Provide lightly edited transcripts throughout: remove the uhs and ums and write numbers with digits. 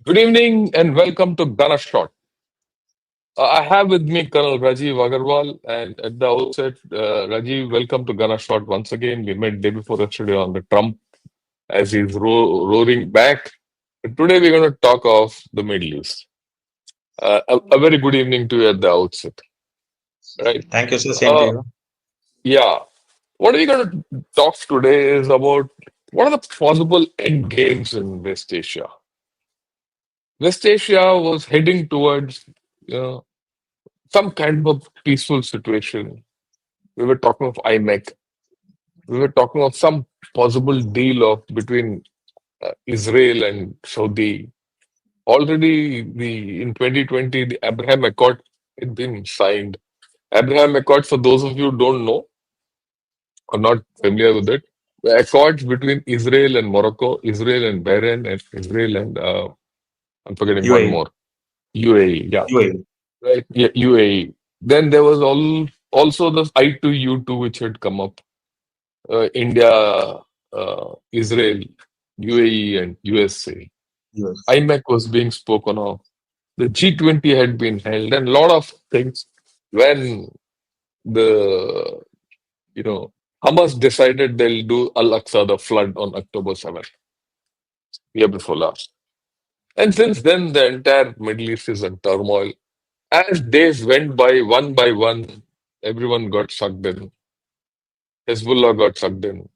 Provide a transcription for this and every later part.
Good evening and welcome to Ghana Shot. I have with me Col Rajeev Agarwal, and at the outset, Rajeev, welcome to Ghana Shot once again. We met day before yesterday on the Trump as he's roaring back. But today we're going to talk of the Middle East. A very good evening to you at the outset, right? Thank you, sir. Same to Uh, you. yeah, what we're going to talk today is about what are the possible end games in West Asia. West Asia was heading towards uh, some kind of peaceful situation. We were talking of IMEC. We were talking of some possible deal of between Israel and Saudi. Already, the in 2020, the Abraham Accord had been signed. Abraham Accord, for those of you who don't know or not familiar with it, the accords between Israel and Morocco, Israel and Bahrain, and Israel and I'm forgetting one UAE. more, UAE. Yeah, UAE. right. Yeah, UAE. Then there was also the I2U2 which had come up. India, Israel, UAE, and USA. Yes. IMEC was being spoken of. The G20 had been held, and a lot of things when the Hamas decided they'll do Al Aqsa, the flood on October 7th, year before last. And since then, the entire Middle East is in turmoil. As days went by one, everyone got sucked in. Hezbollah got sucked in.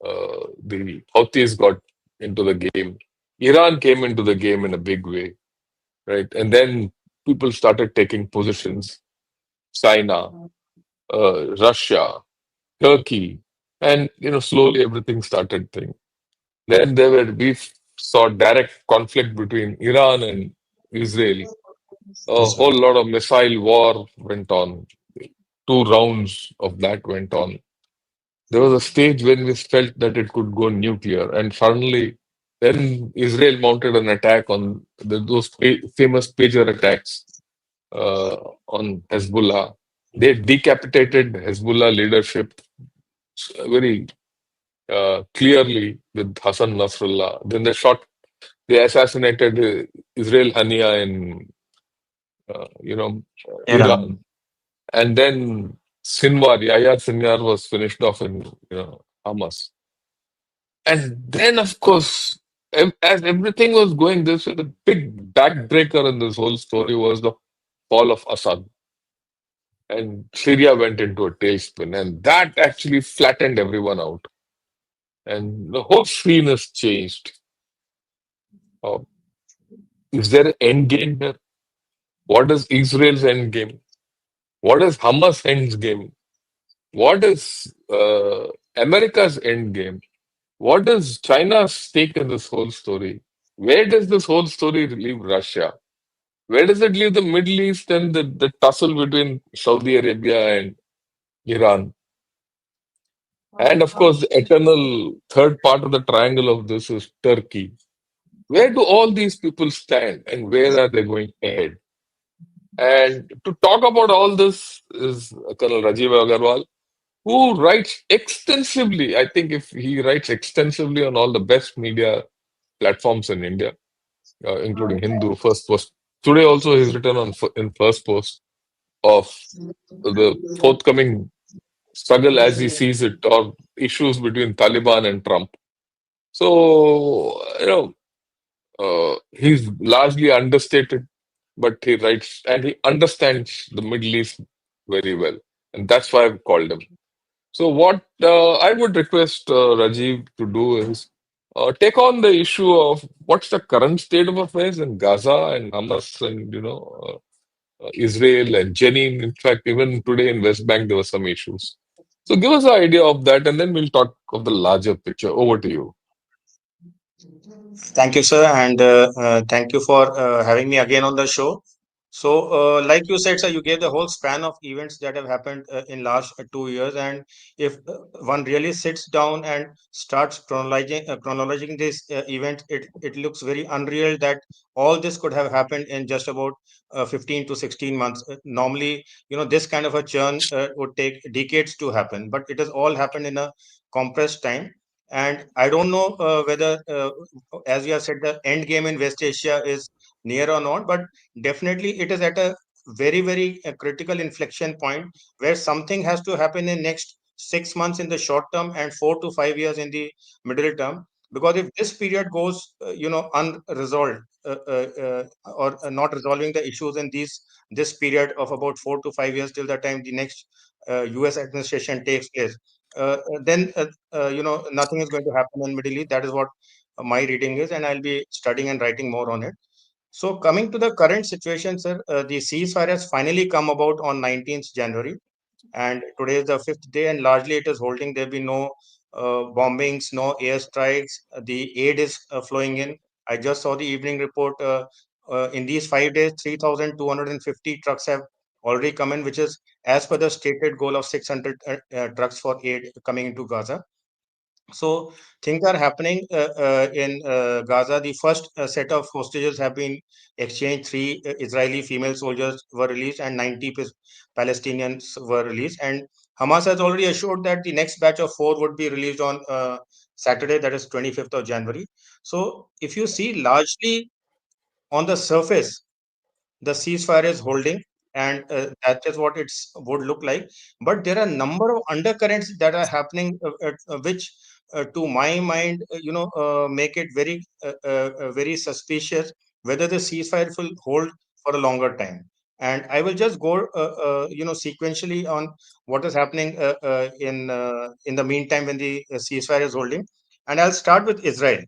The Houthis got into the game. Iran came into the game in a big way, right? And then people started taking positions. China, Russia, Turkey, and slowly everything started thing. Then we saw direct conflict between Iran and Israel. A Yes, sir. whole lot of missile war went on. Two rounds of that went on. There was a stage when we felt that it could go nuclear, and suddenly, then Israel mounted an attack on those famous pager attacks uh, on Hezbollah. They decapitated Hezbollah leadership very clearly with Hassan Nasrallah. Then they assassinated Israel Hania in Iran. Iran, and then Yahya Sinwar was finished off in Hamas. And then, of course, as everything was going this way, the big backbreaker in this whole story was the fall of Assad. And Syria went into a tailspin, and that actually flattened everyone out. And the whole scene has changed. Uh, is there an end game here? What is Israel's end game? What is Hamas' end game? What is America's end game? What is China's stake in this whole story? Where does this whole story leave Russia? Where does it leave the Middle East and the tussle between Saudi Arabia and Iran? And of course, the eternal third part of the triangle of this is Turkey. Where do all these people stand and where are they going ahead? And to talk about all this is Colonel Rajeev Agarwal, who writes extensively. I think if he writes extensively on all the best media platforms in India, including Hindu, First Post. Today also he's written in First Post of the forthcoming struggle as he sees it, or issues between Taliban and Trump. So, he's largely understated, but he writes and he understands the Middle East very well. And that's why I've called him. So, what I would request Rajiv to do is take on the issue of what's the current state of affairs in Gaza and Hamas and, Israel and Jenin. In fact, even today in West Bank, there were some issues. So, give us an idea of that, and then we'll talk of the larger picture. Over to you. Thank you, sir, and thank you for having me again on the show. So, like you said, sir, you gave the whole span of events that have happened in last 2 years, and if one really sits down and starts chronologizing this event, it looks very unreal that all this could have happened in just about 15 to 16 months. Normally, this kind of a churn would take decades to happen, but it has all happened in a compressed time. And I don't know whether, as you have said, the end game in West Asia is near or not, but definitely it is at a very critical inflection point where something has to happen in next 6 months in the short term and 4 to 5 years in the middle term. Because if this period goes, unresolved, or not resolving the issues in this period of about 4 to 5 years till the time the next U.S. administration takes place, then nothing is going to happen in Middle East. That is what my reading is, and I'll be studying and writing more on it. So coming to the current situation, sir, the ceasefire has finally come about on 19th January, and today is the fifth day, and largely it is holding. There be no bombings, no airstrikes. The aid is flowing in. I just saw the evening report. In these 5 days, 3,250 trucks have already come in, which is as per the stated goal of 600 trucks for aid coming into Gaza. So things are happening in Gaza. The first set of hostages have been exchanged. Three Israeli female soldiers were released, and 90 Palestinians were released. And Hamas has already assured that the next batch of four would be released on Saturday, that is 25th of January. So if you see, largely on the surface, the ceasefire is holding, and that is what it's would look like. But there are a number of undercurrents that are happening, which to my mind, make it very suspicious whether the ceasefire will hold for a longer time. And I will just go sequentially on what is happening in the meantime when the ceasefire is holding. And I'll start with Israel.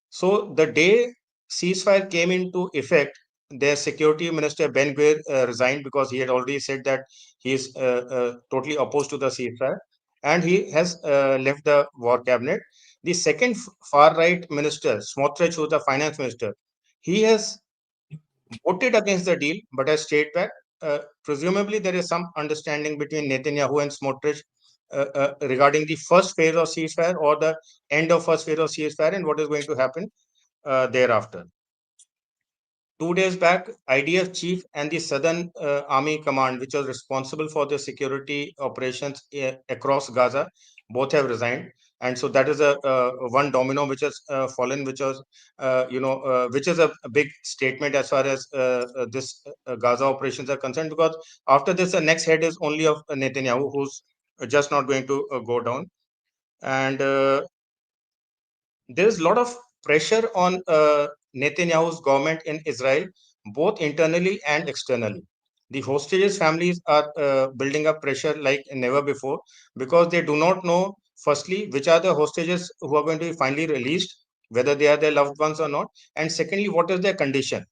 So the day ceasefire came into effect, their security minister Ben Gvir resigned, because he had already said that he is totally opposed to the ceasefire, and he has left the war cabinet. The second far right minister, Smotrich, who is the finance minister, he has voted against the deal but has stayed back. Presumably, there is some understanding between Netanyahu and Smotrich regarding the first phase of ceasefire, or the end of first phase of ceasefire, and what is going to happen thereafter. 2 days back, IDF chief and the Southern Army Command, which was responsible for the security operations across Gaza, both have resigned. And so that is a one domino which has fallen, which was, which is a big statement as far as this Gaza operations are concerned. Because after this, the next head is only of Netanyahu, who's just not going to go down. And there's a lot of pressure on Netanyahu's government in Israel, both internally and externally. The hostages' families are building up pressure like never before, because they do not know, firstly, which are the hostages who are going to be finally released, whether they are their loved ones or not, and secondly, what is their condition.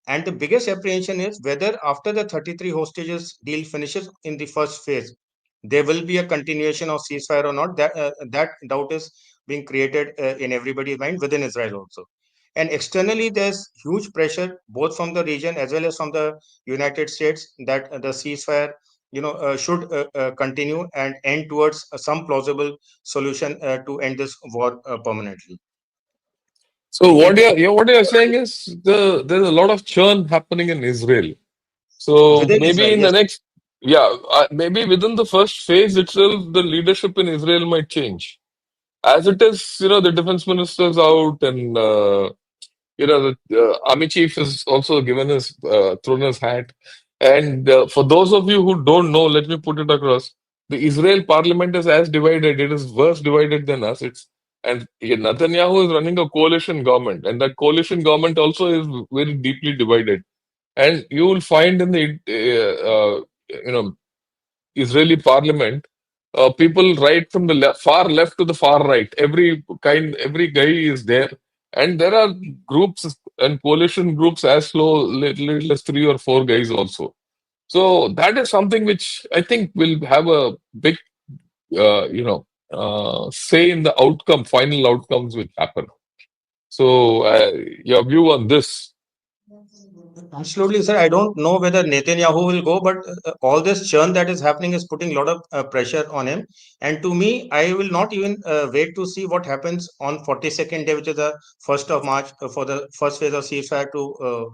And the biggest apprehension is whether after the 33 hostages deal finishes in the first phase, there will be a continuation of ceasefire or not. That doubt is being created in everybody's mind within Israel also. And externally, there's huge pressure both from the region as well as from the United States that the ceasefire, should continue and end towards some plausible solution to end this war permanently. So The what you're saying is there's a lot of churn happening in Israel. So within maybe Israel, in the yes. next, yeah, maybe within the first phase itself, the leadership in Israel might change. As it is, the defense minister's out, and the army chief is also given his thrown his hat. And for those of you who don't know, let me put it across: the Israel parliament is as divided. It is worse divided than us. Netanyahu is running a coalition government, and that coalition government also is very deeply divided. And you will find in the Israeli parliament, people right from the far left to the far right, every guy is there, and there are groups and coalition groups as low, little as three or four guys also. So that is something which I think will have a big, say in the outcome, final outcomes which happen. So your view on this? Absolutely, sir. I don't know whether Netanyahu will go, but all this churn that is happening is putting a lot of pressure on him. And to me, I will not even wait to see what happens on 42nd day, which is the 1st of March, for the first phase of ceasefire to,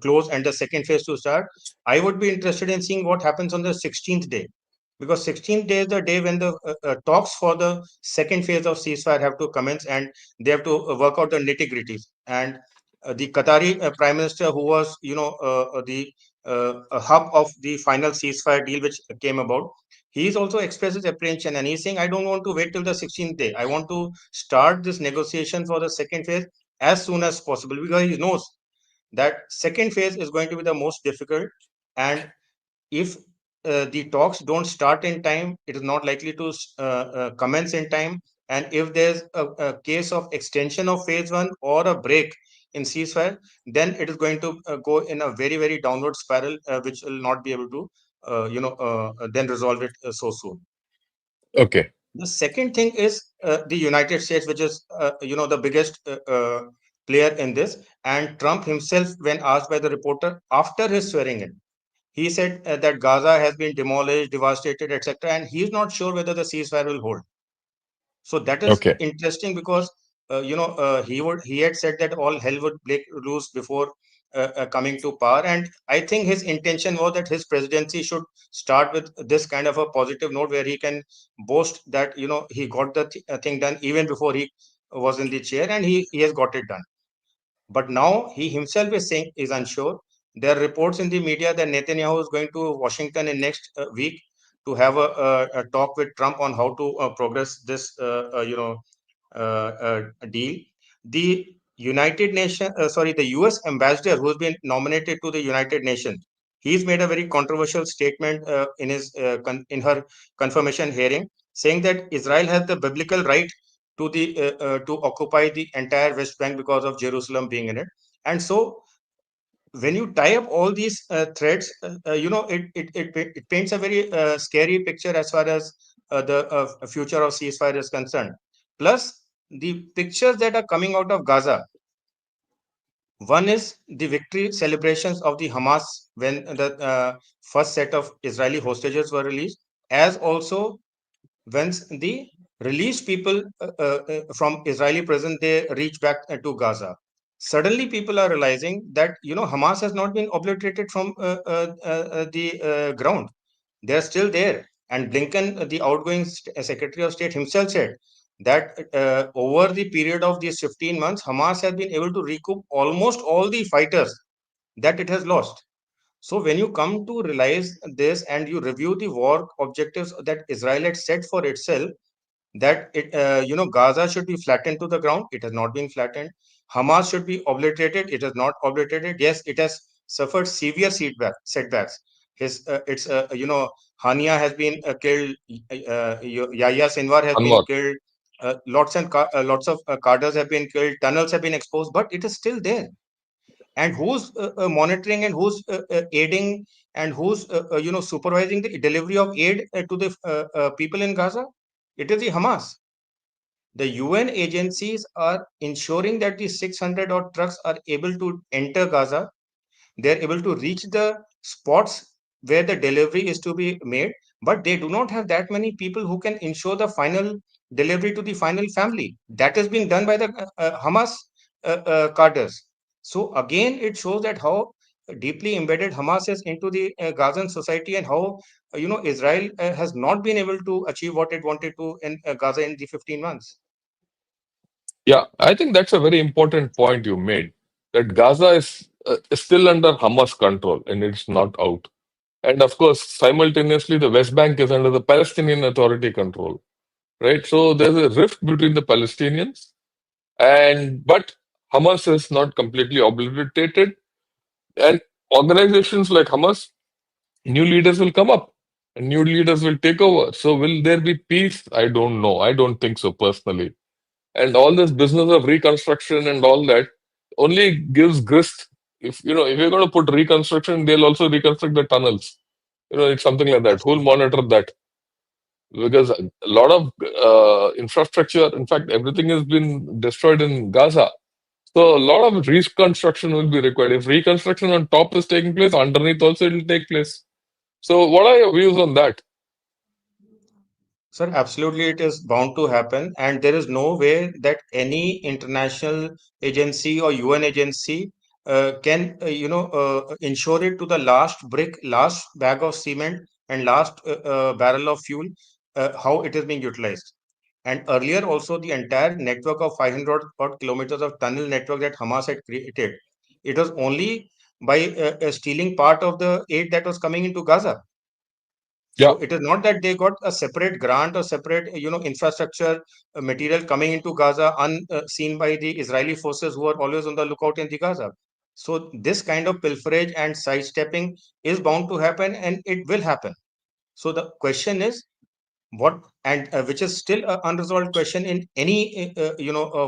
close, and the second phase to start. I would be interested in seeing what happens on the 16th day, because 16th day is the day when the talks for the second phase of ceasefire have to commence, and they have to work out the nitty gritties. And the Qatari Prime Minister, who was, the hub of the final ceasefire deal which came about, he's also expressed his apprehension, and he's saying, I don't want to wait till the 16th day. I want to start this negotiation for the second phase as soon as possible, because he knows that second phase is going to be the most difficult. And if the talks don't start in time, it is not likely to commence in time. And if there's a case of extension of phase one or a break in ceasefire, then it is going to go in a very, very downward spiral, which will not be able to, then resolve it so soon. Okay. The second thing is the United States, which is, the biggest player in this. And Trump himself, when asked by the reporter after his swearing in, he said that Gaza has been demolished, devastated, etc., and he is not sure whether the ceasefire will hold. So that is Okay. interesting, because he had said that all hell would break loose before coming to power, and I think his intention was that his presidency should start with this kind of a positive note, where he can boast that he got the thing done even before he was in the chair, and he has got it done. But now he himself is saying is unsure. There are reports in the media that Netanyahu is going to Washington in next week to have a talk with Trump on how to progress this, deal. The the U.S. ambassador who has been nominated to the United Nations, he's made a very controversial statement in her confirmation hearing, saying that Israel has the biblical right to occupy the entire West Bank because of Jerusalem being in it. And so when you tie up all these threads, it paints a very scary picture as far as the future of ceasefire is concerned. Plus, the pictures that are coming out of Gaza. One is the victory celebrations of the Hamas when the first set of Israeli hostages were released, as also once the released people from Israeli prison, they reach back to Gaza. Suddenly, people are realizing that Hamas has not been obliterated from the ground. They are still there. And Blinken, the outgoing Secretary of State himself, said that over the period of these 15 months, Hamas has been able to recoup almost all the fighters that it has lost. So when you come to realize this and you review the war objectives that Israel had set for itself, that Gaza should be flattened to the ground. It has not been flattened. Hamas should be obliterated. It has not obliterated. Yes, it has suffered severe setbacks. His it's Hania has been killed. Yahya Sinwar has been Anwar. killed. Lots of cadres have been killed. Tunnels have been exposed, but it is still there. And who's monitoring, and who's aiding, and who's supervising the delivery of aid to the people in Gaza? It is the Hamas. The UN agencies are ensuring that the 600 odd trucks are able to enter Gaza. They're able to reach the spots where the delivery is to be made, but they do not have that many people who can ensure the final delivery to the final family. That is being done by the Hamas cadres. So again, it shows that how deeply embedded Hamas is into the Gazan society, and how Israel has not been able to achieve what it wanted to in Gaza in the 15 months. Yeah, I think that's a very important point you made, that Gaza is still under Hamas control and it's not out. And of course, simultaneously, the West Bank is under the Palestinian Authority control, right? So there's a rift between the Palestinians, but Hamas is not completely obliterated. And organizations like Hamas, new leaders will come up and new leaders will take over. So will there be peace? I don't know. I don't think so personally. And all this business of reconstruction and all that only gives grist. If you're going to put reconstruction, they'll also reconstruct the tunnels. It's something like that. Who'll Absolutely. monitor that? Because a lot of infrastructure, in fact, everything has been destroyed in Gaza. So a lot of reconstruction will be required. If reconstruction on top is taking place, underneath also it will take place. So what are your views on that? Sir, absolutely, it is bound to happen, and there is no way that any international agency or UN agency can, ensure it to the last brick, last bag of cement, and last barrel of fuel, how it is being utilized. And earlier also the entire network of 500 odd kilometers of tunnel network that Hamas had created, it was only by stealing part of the aid that was coming into Gaza. Yeah, So it is not that they got a separate grant or separate, infrastructure material coming into Gaza unseen by the Israeli forces who are always on the lookout in the Gaza. So this kind of pilferage and sidestepping is bound to happen, and it will happen. So the question is, what and which is still an unresolved question in any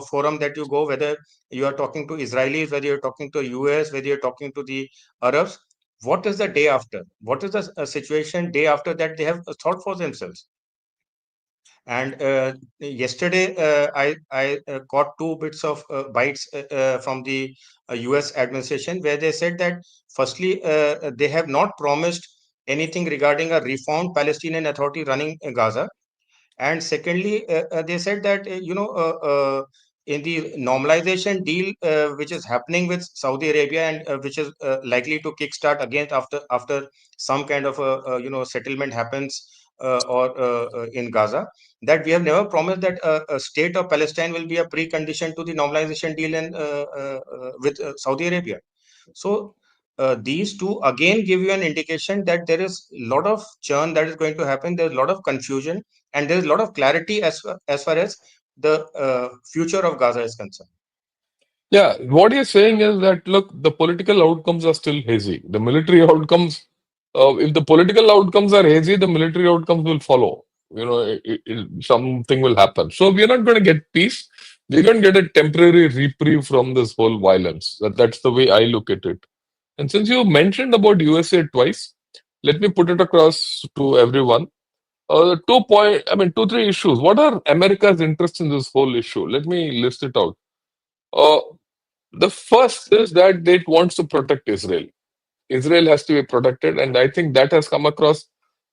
forum that you go, whether you are talking to Israelis, whether you're talking to US, whether you're talking to the Arabs. What is the day after? What is the situation day after that they have thought for themselves? And yesterday I caught two bits of bites from the US administration, where they said that firstly they have not promised anything regarding a reformed Palestinian Authority running Gaza. And secondly, they said that in the normalization deal which is happening with Saudi Arabia, and which is likely to kickstart again after some kind of a settlement happens or in Gaza, that we have never promised that a state of Palestine will be a precondition to the normalization deal with Saudi Arabia. So these two again give you an indication that there is a lot of churn that is going to happen. There's a lot of confusion, and there's a lot of clarity as far as the future of Gaza is concerned. yeah. What you're saying is that look, the political outcomes are still hazy. The military outcomes, if the political outcomes are hazy, the military outcomes will follow. Something will happen. So we're not going to get peace. We're going to get a temporary reprieve from this whole violence. That's the way I look at it. And since you mentioned about USA twice, let me put it across to everyone. Two, three issues. What are America's interest in this whole issue? Let me list it out. Uh, the first is that it wants to protect Israel. Israel has to be protected, and I think that has come across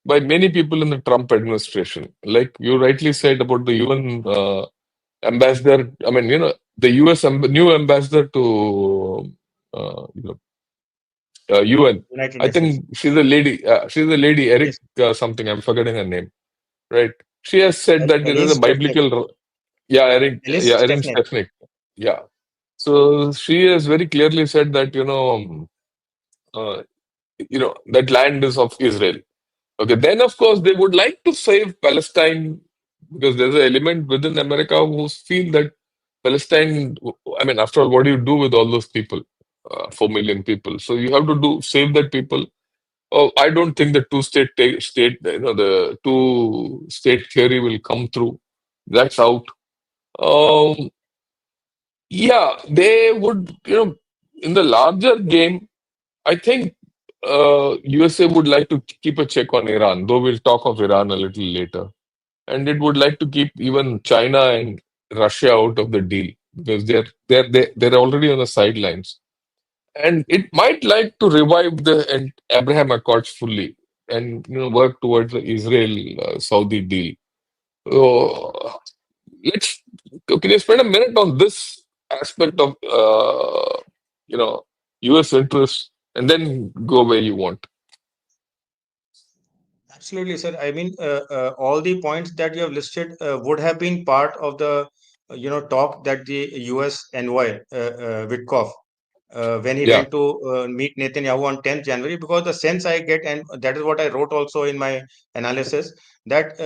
by many people in the Trump administration. Like you rightly said about the UN ambassador. The US new ambassador to UN. United I Nations. think she's a lady. She's a lady, Eric Yes. something. I'm forgetting her name. Right. She has said that it is Elaine a Stefanik. biblical. Yeah, Eric. Elaine Yeah, Erin Stefanik. Stefanik. Yeah. So she has very clearly said that uh, that land is of Israel. Okay. Then of course they would like to save Palestine because there's an element within America who feel that Palestine. I mean, after all, what do you do with all those people? 4 million people. So you have to save that people. Oh, I don't think the the two-state theory will come through. That's out. Um, yeah, they would, in the larger game, I think USA would like to keep a check on Iran, though we'll talk of Iran a little later. And it would like to keep even China and Russia out of the deal because they're already on the sidelines. And it might like to revive the Abraham Accords fully and work towards the Israel Saudi deal. So let's can you spend a minute on this aspect of you know US interests and then go where you want. Absolutely, sir. I mean, all the points that you have listed would have been part of the talk that the US envoy Witkoff when he Yeah, went to meet Netanyahu on 10th January, because the sense I get, and that is what I wrote also in my analysis, that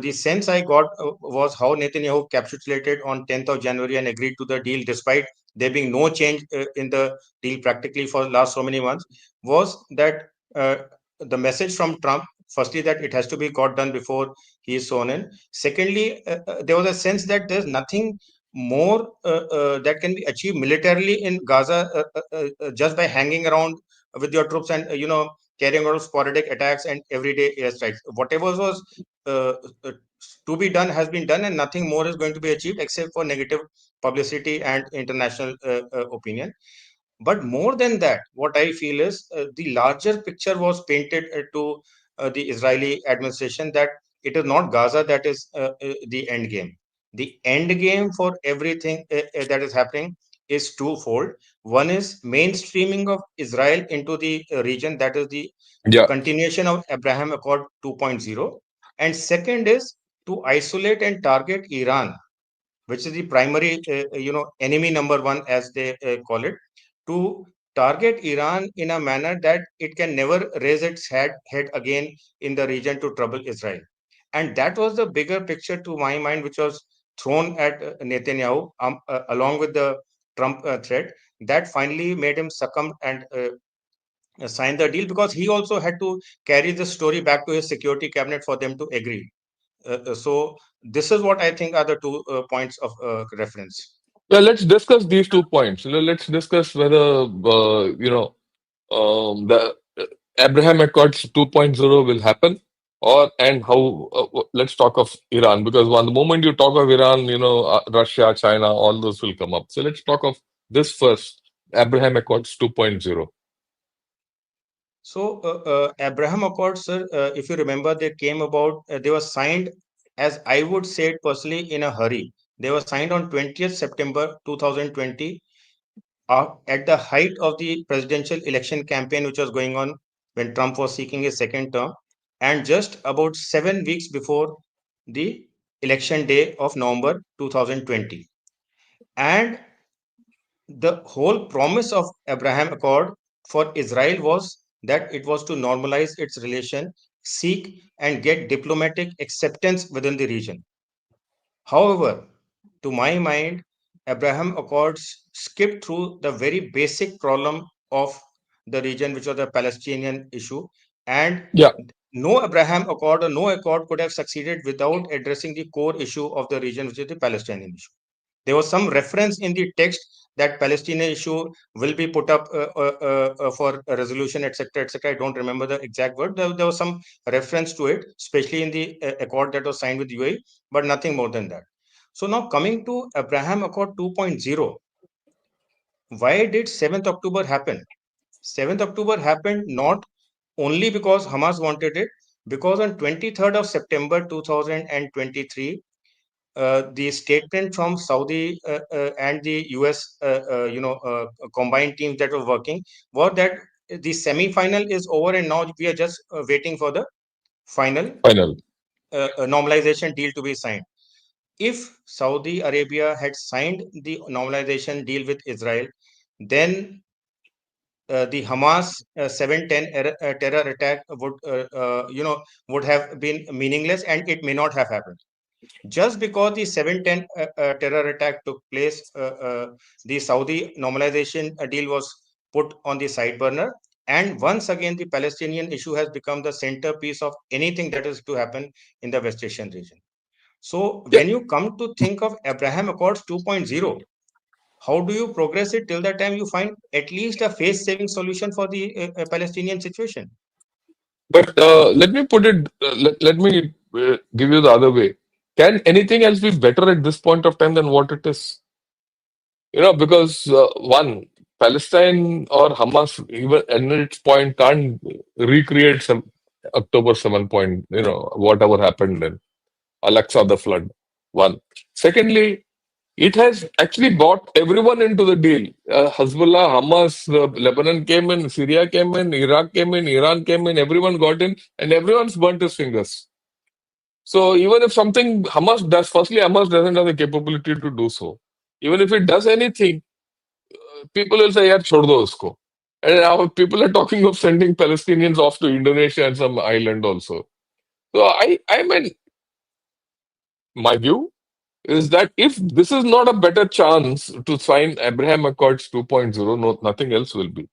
the sense I got was how Netanyahu capitulated on 10th of January and agreed to the deal despite there being no change in the deal practically for the last so many months, was that the message from Trump, firstly, that it has to be got done before he is sworn in. Secondly, there was a sense that there's nothing more that can be achieved militarily in Gaza just by hanging around with your troops and carrying out sporadic attacks and everyday airstrikes. Whatever was uh, uh, to be done has been done, and nothing more is going to be achieved except for negative publicity and international opinion. But more than that, what I feel is the larger picture was painted to the Israeli administration, that it is not Gaza that is the end game. The end game for everything that is happening is twofold. One is mainstreaming of Israel into the region, that is the yeah, continuation of Abraham Accord 2.0. And second is to isolate and target Iran, which is the primary, enemy number one, as they call it, to target Iran in a manner that it can never raise its head again in the region to trouble Israel. And that was the bigger picture to my mind, which was thrown at Netanyahu, along with the Trump threat, that finally made him succumb and sign the deal, because he also had to carry the story back to his security cabinet for them to agree. So this is what I think are the two points of reference. Well, let's discuss these 2 points. Let's discuss whether the Abraham Accords 2.0 will happen, or and how. Let's talk of Iran, because the moment you talk of Iran, Russia, China, all those will come up. So let's talk of this first, Abraham Accords 2.0. So Abraham Accords, sir, if you remember, they came about. They were signed, as I would say it personally, in a hurry. They were signed on 20th September 2020, at the height of the presidential election campaign, which was going on when Trump was seeking his second term, and just about 7 weeks before the election day of November 2020. And the whole promise of Abraham Accord for Israel was that it was to normalize its relation, seek and get diplomatic acceptance within the region. However, to my mind, Abraham Accords skipped through the very basic problem of the region, which was the Palestinian issue. And Yeah, no Abraham Accord or no accord could have succeeded without addressing the core issue of the region, which is the Palestinian issue. There was some reference in the text that Palestinian issue will be put up for a resolution, etc., etc. I don't remember the exact word. There was some reference to it, especially in the accord that was signed with UAE, but nothing more than that. So now coming to Abraham Accord 2.0, why did 7th October happen? 7th October happened not only because Hamas wanted it, because on 23rd of September 2023, the statement from Saudi and the US, combined teams that were working, were that the semi-final is over and now we are just waiting for the final final. normalization deal to be signed. If Saudi Arabia had signed the normalization deal with Israel, then the Hamas 710 terror attack would have been meaningless, and it may not have happened. Just because the 710 terror attack took place, the Saudi normalization deal was put on the side burner. And once again, the Palestinian issue has become the centerpiece of anything that is to happen in the West Asian region. So, Yeah, when you come to think of Abraham Accords 2.0, how do you progress it till the time you find at least a face saving solution for the Palestinian situation? but let me put it. Let me give you the other way. Can anything else be better at this point of time than what it is? Because one, Palestine or Hamas, even at its point, can't recreate some October 7 point, whatever happened then. Alexa, the flood. One. Secondly, it has actually got everyone into the deal. Hezbollah, Hamas, Lebanon came in, Syria came in, Iraq came in, Iran came in, everyone got in, and everyone's burnt his fingers. So even if something Hamas does, firstly, Hamas doesn't have the capability to do so. Even if it does anything, people will say, "Yeah, chhod do usko." And now people are talking of sending Palestinians off to Indonesia and some island also. So I mean, my view is that if this is not a better chance to sign Abraham Accords 2.0, no, nothing else will be.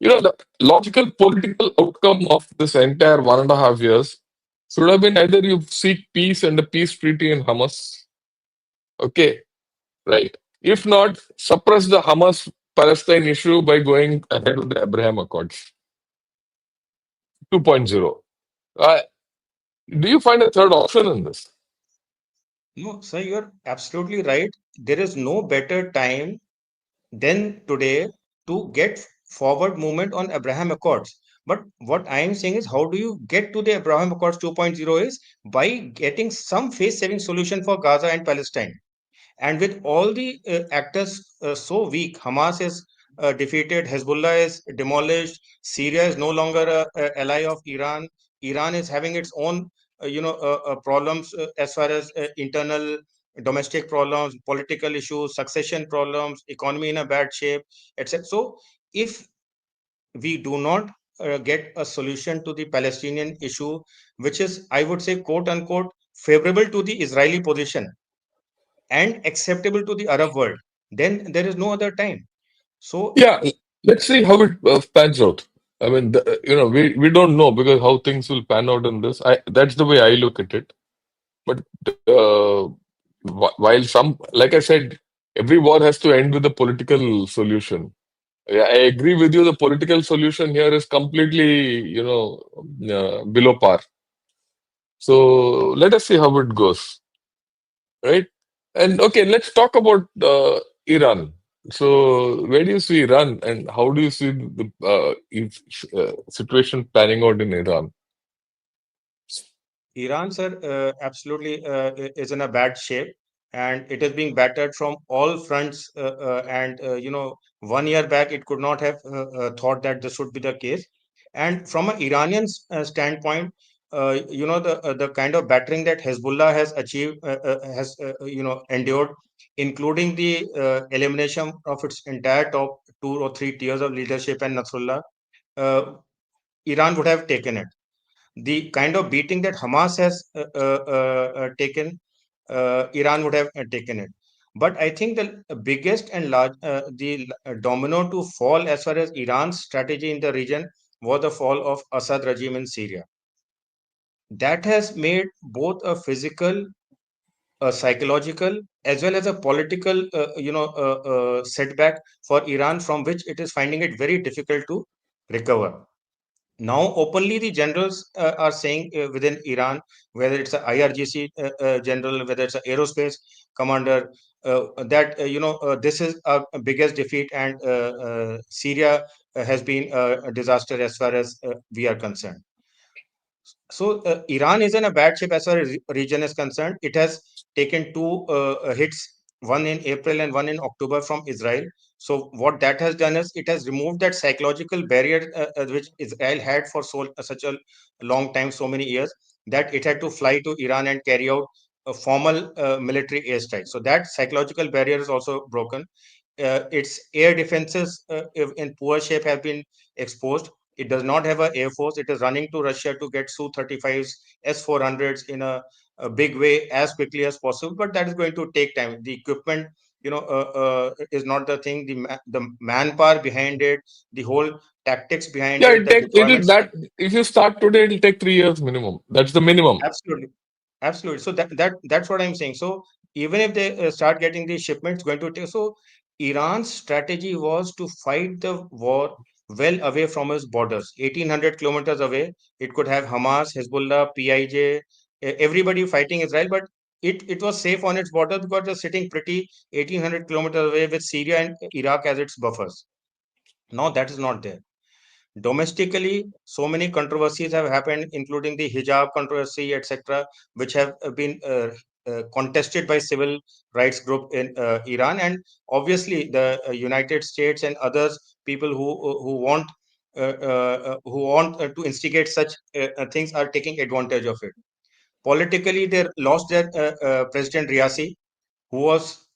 The logical political outcome of this entire 1.5 years should have been either you seek peace and a peace treaty in Hamas, okay, right? If not, suppress the Hamas Palestine issue by going ahead with the Abraham Accords 2.0. Uh, do you find a third option in this? No, sir, you're absolutely right. There is no better time than today to get forward movement on Abraham Accords. But what I am saying is, how do you get to the Abraham Accords 2.0 is by getting some face saving solution for Gaza and Palestine. And with all the actors so weak, Hamas is defeated, Hezbollah is demolished, Syria is no longer a ally of Iran. Iran is having its own problems as far as internal domestic problems, political issues, succession problems, economy in a bad shape, etc. So if we do not get a solution to the Palestinian issue, which is, I would say, quote unquote, favorable to the Israeli position and acceptable to the Arab world, then there is no other time. So, Yeah, let's see how it pans out. I mean, we don't know because how things will pan out in this. That's the way I look at it. But while like I said, every war has to end with a political solution. Yeah, I agree with you. The political solution here is completely, below par. So let us see how it goes, right? And okay, let's talk about Iran. So where do you see Iran, and how do you see the situation panning out in Iran? Iran, sir, absolutely is in a bad shape, and it is being battered from all fronts. And 1 year back, it could not have thought that this would be the case. And from an Iranian standpoint, the kind of battering that Hezbollah has achieved, has endured, including the elimination of its entire top 2 or 3 tiers of leadership and Nasrallah, uh, Iran would have taken it. The kind of beating that Hamas has taken, Iran would have taken it. But I think the biggest and the domino to fall as far as Iran's strategy in the region was the fall of Assad regime in Syria. That has made both a physical, a psychological, as well as a political, setback for Iran, from which it is finding it very difficult to recover. Now, openly, the generals are saying within Iran, whether it's a IRGC general, whether it's an aerospace commander, that this is our biggest defeat, and Syria has been a disaster as far as we are concerned. So Iran is in a bad shape as far as region is concerned. It has taken two hits, one in April and one in October from Israel. So what that has done is it has removed that psychological barrier which Israel had for such a long time, so many years, that it had to fly to Iran and carry out a formal military airstrike. So that psychological barrier is also broken. Its air defenses in poor shape have been exposed. It does not have an air force. It is running to Russia to get Su-35s, S-400s in a big way as quickly as possible. But that is going to take time. The equipment, is not the thing. The manpower behind it, the whole tactics behind Yeah, it, the it'll deployments. that if you start today, it'll take 3 years minimum. That's the minimum. Absolutely. Absolutely. So that's what I'm saying. So even if they start getting these shipments, going to take. So Iran's strategy was to fight the war well away from its borders, 1,800 kilometers away. It could have Hamas, Hezbollah, PIJ, everybody fighting Israel, but it was safe on its border because it was sitting pretty 1,800 kilometers away with Syria and Iraq as its buffers. Now that is not there. Domestically, so many controversies have happened, including the hijab controversy, etc., which have been contested by civil rights group in Iran, and obviously the United States and others, people who want to instigate such things, are taking advantage of it. Politically, they lost their President Riasi, who was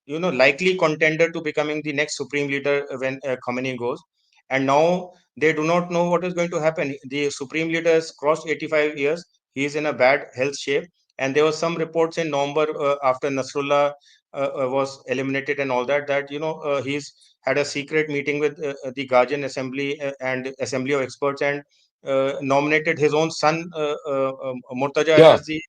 likely contender to becoming the next supreme leader when Khamenei goes. And now they do not know what is going to happen. The supreme leader has crossed 85 years. He is in a bad health shape. And there was some reports in November after Nasrullah was eliminated and all that, that he's had a secret meeting with the Guardian Assembly and Assembly of Experts, and nominated his own son Murtaza Yeah, as the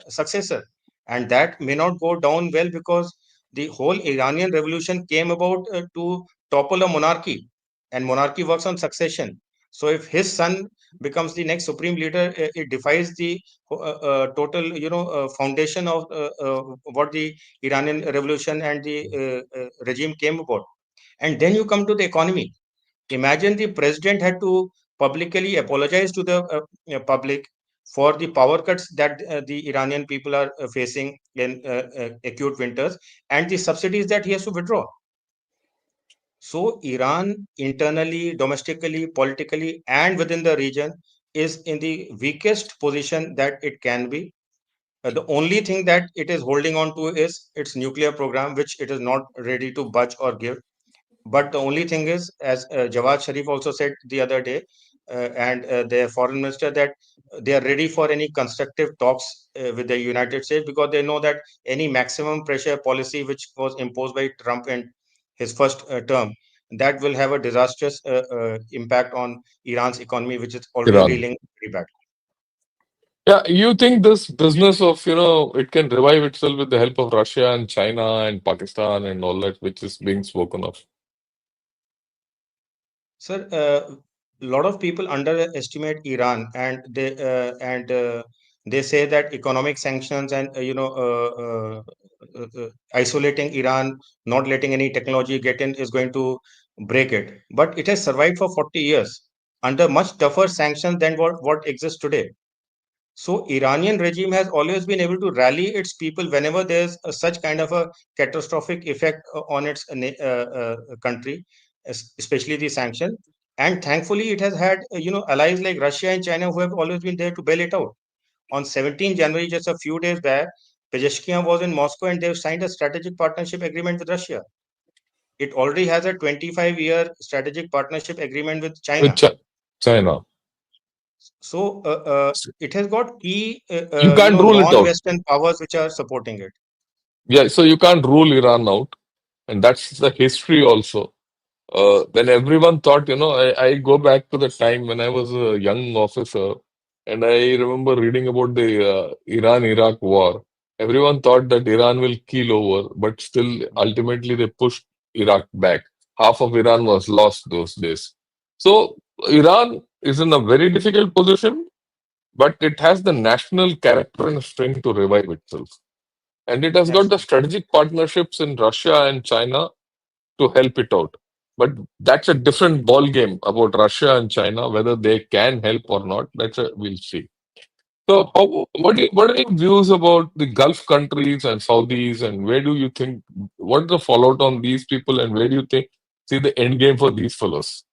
successor. And that may not go down well, because the whole Iranian revolution came about to topple a monarchy, and monarchy works on succession. So if his son becomes the next supreme leader, it defies the total foundation of what the Iranian revolution and the regime came about. And then you come to the economy. Imagine the president had to publicly apologize to the public for the power cuts that the Iranian people are facing in acute winters, and the subsidies that he has to withdraw. So Iran, internally, domestically, politically, and within the region, is in the weakest position that it can be. The only thing that it is holding on to is its nuclear program, which it is not ready to budge or give. But the only thing is, as Jawad Sharif also said the other day, and their foreign minister, that they are ready for any constructive talks with the United States, because they know that any maximum pressure policy which was imposed by Trump in his first term, that will have a disastrous impact on Iran's economy, which is already Iran. reeling very bad. Yeah, you think this business of, it can revive itself with the help of Russia and China and Pakistan and all that, which is being spoken of? Sir, a lot of people underestimate Iran, and they say that economic sanctions and isolating Iran, not letting any technology get in, is going to break it. But it has survived for 40 years under much tougher sanctions than what exists today. So Iranian regime has always been able to rally its people whenever there's such kind of a catastrophic effect on its country, especially the sanction. And thankfully, it has had allies like Russia and China who have always been there to bail it out. On 17 January, just a few days back, Pezeshkian was in Moscow and they've signed a strategic partnership agreement with Russia. It already has a 25-year strategic partnership agreement with With China. China. So it has got key, You can't rule it out. non-Western powers which are supporting it. Yeah, so you can't rule Iran out. And that's the history also. When everyone thought, I go back to the time when I was a young officer, and I remember reading about the Iran-Iraq war. Everyone thought that Iran will keel over, but still, ultimately, they pushed Iraq back. Half of Iran was lost those days. So, Iran is in a very difficult position, but it has the national character and strength to revive itself. And it has got the Absolutely. strategic partnerships in Russia and China to help it out. But that's a different ball game about Russia and China, whether they can help or not. We'll see. So, what are your views about the Gulf countries and Saudis, and where do you think what's the fallout on these people, and where do you think see the end game for these fellows?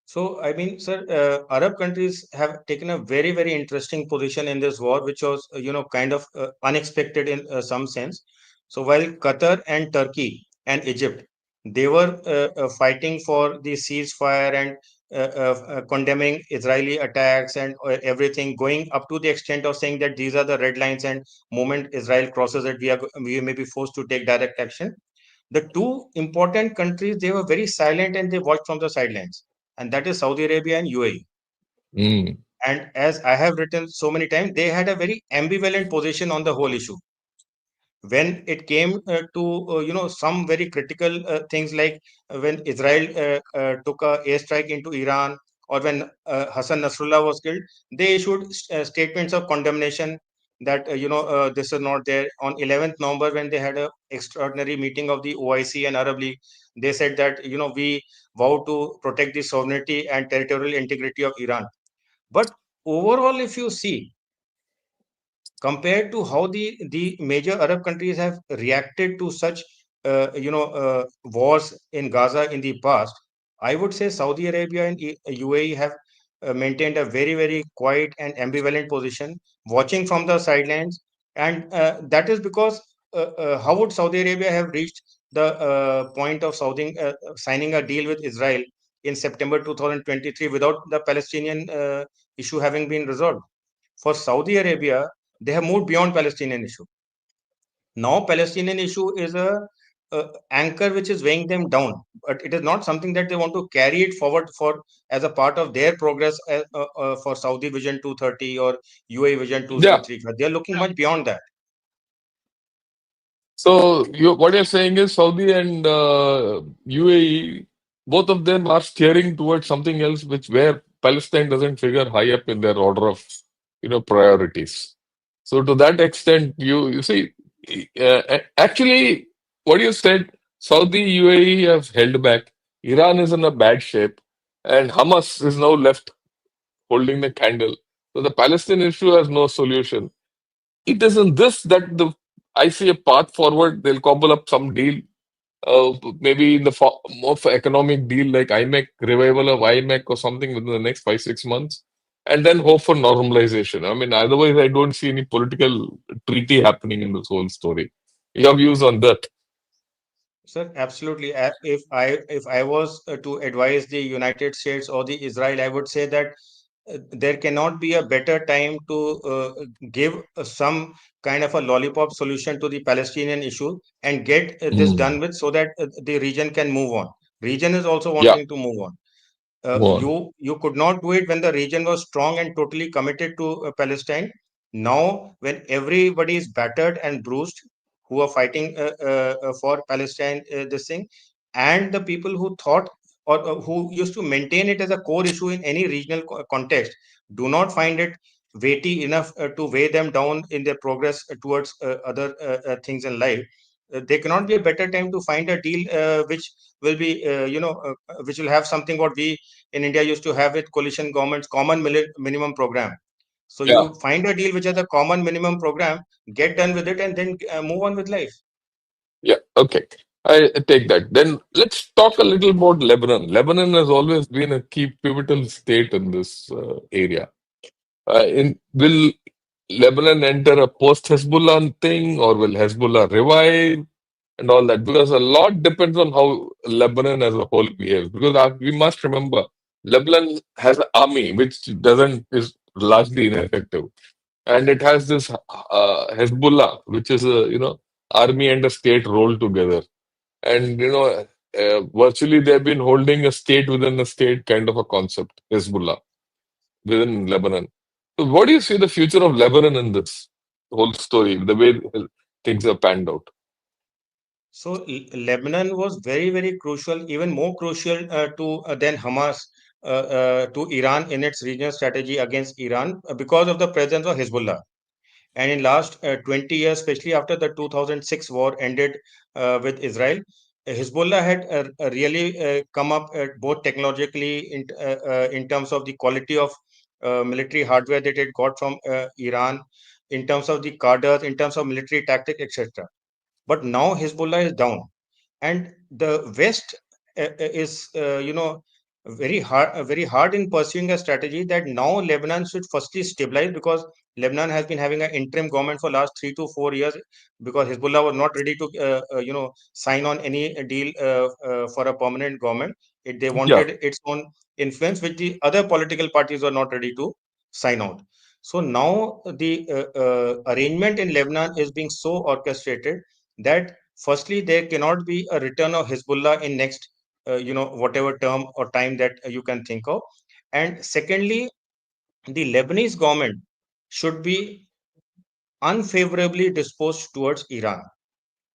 So, I mean, sir, Arab countries have taken a very, very interesting position in this war, which was, kind of unexpected in some sense. So, while Qatar and Turkey and Egypt, they were fighting for the ceasefire and condemning Israeli attacks and everything, going up to the extent of saying that these are the red lines, and moment Israel crosses it, we may be forced to take direct action. The two important countries, they were very silent and they watched from the sidelines, and that is Saudi Arabia and UAE. Mm. And as I have written so many times, they had a very ambivalent position on the whole issue. When it came to some very critical things, like when Israel took a airstrike into Iran, or when Hassan Nasrallah was killed, they issued statements of condemnation that this is not there. On 11th November, when they had a extraordinary meeting of the OIC and Arab League, they said that we vow to protect the sovereignty and territorial integrity of Iran. But overall, if you see, compared to how the major Arab countries have reacted to such wars in Gaza in the past, I would say Saudi Arabia and UAE have maintained a very, very quiet and ambivalent position, watching from the sidelines, and that is because how would Saudi Arabia have reached the point of signing a deal with Israel in September 2023 without the Palestinian issue having been resolved? For Saudi Arabia, they have moved beyond Palestinian issue. Now, Palestinian issue is a anchor which is weighing them down, but it is not something that they want to carry it forward for as a part of their progress for Saudi Vision 230 or UAE Vision Yeah. 2035. They are looking much beyond that. So what you're saying is Saudi and UAE, both of them are steering towards something else, which where Palestine doesn't figure high up in their order of priorities. So to that extent, you see, actually, what you said, Saudi UAE have held back. Iran is in a bad shape, and Hamas is now left holding the candle. So the Palestinian issue has no solution. It is in this that I see a path forward. They'll cobble up some deal, maybe in the more for economic deal like IMEC, revival of IMEC or something within the next 5, 6 months, and then hope for normalization. I mean, otherwise, I don't see any political treaty happening in this whole story. Your views on that? Sir, absolutely. If I was to advise the United States or the Israel, I would say that there cannot be a better time to give some kind of a lollipop solution to the Palestinian issue and get this done Mm. with, so that the region can move on. Region is also Yeah, wanting to move on. go on. You could not do it when the region was strong and totally committed to Palestine. Now, when everybody is battered and bruised, who are fighting for Palestine, this thing, and the people who thought or who used to maintain it as a core issue in any regional context, do not find it weighty enough to weigh them down in their progress towards other things in life. There cannot be a better time to find a deal which will be, which will have something what we in India used to have with coalition governments, common minimum program. So Yeah, you find a deal which has a common minimum program, get done with it, and then move on with life. yeah, okay. I take that. Then let's talk a little about Lebanon. Lebanon has always been a key pivotal state in this area. Will Lebanon enter a post-Hezbollah thing, or will Hezbollah revive and all that? Because a lot depends on how Lebanon as a whole behaves. Because we must remember, Lebanon has an army which doesn't is largely ineffective, and it has this Hezbollah, which is a army and a state rolled together, and virtually they've been holding a state within a state kind of a concept, Hezbollah within Lebanon. So, what do you see the future of Lebanon in this whole story, the way things have panned out? So Lebanon was very, very crucial, even more crucial to than Hamas to Iran in its regional strategy against Iran because of the presence of Hezbollah. And in last 20 years, especially after the 2006 war ended with Israel, Hezbollah had really come up both technologically in terms of the quality of military hardware that it got from Iran, in terms of the cadres, in terms of military tactics, etc. But now Hezbollah is down, and the West is very hard in pursuing a strategy that now Lebanon should firstly stabilize, because Lebanon has been having an interim government for last 3 to 4 years, because Hezbollah was not ready to sign on any deal for a permanent government. They Yeah, wanted its own influence, which the other political parties were not ready to sign out. So now the arrangement in Lebanon is being so orchestrated that firstly there cannot be a return of Hezbollah in next whatever term or time that you can think of, and secondly the Lebanese government should be unfavorably disposed towards Iran.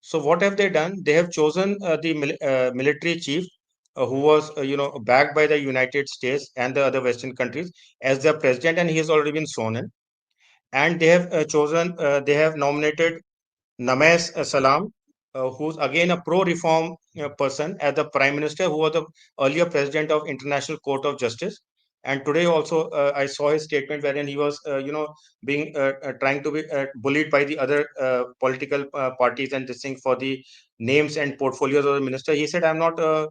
So what have they done? They have chosen the military chief who was backed by the United States and the other Western countries as their president, and he has already been sworn in. And they have nominated Names Salam, who's again a pro-reform person, as the prime minister, who was the earlier president of International Court of Justice. And today also, I saw his statement wherein he was, being trying to be bullied by the other political parties and this thing for the names and portfolios of the minister. He said, "I'm not a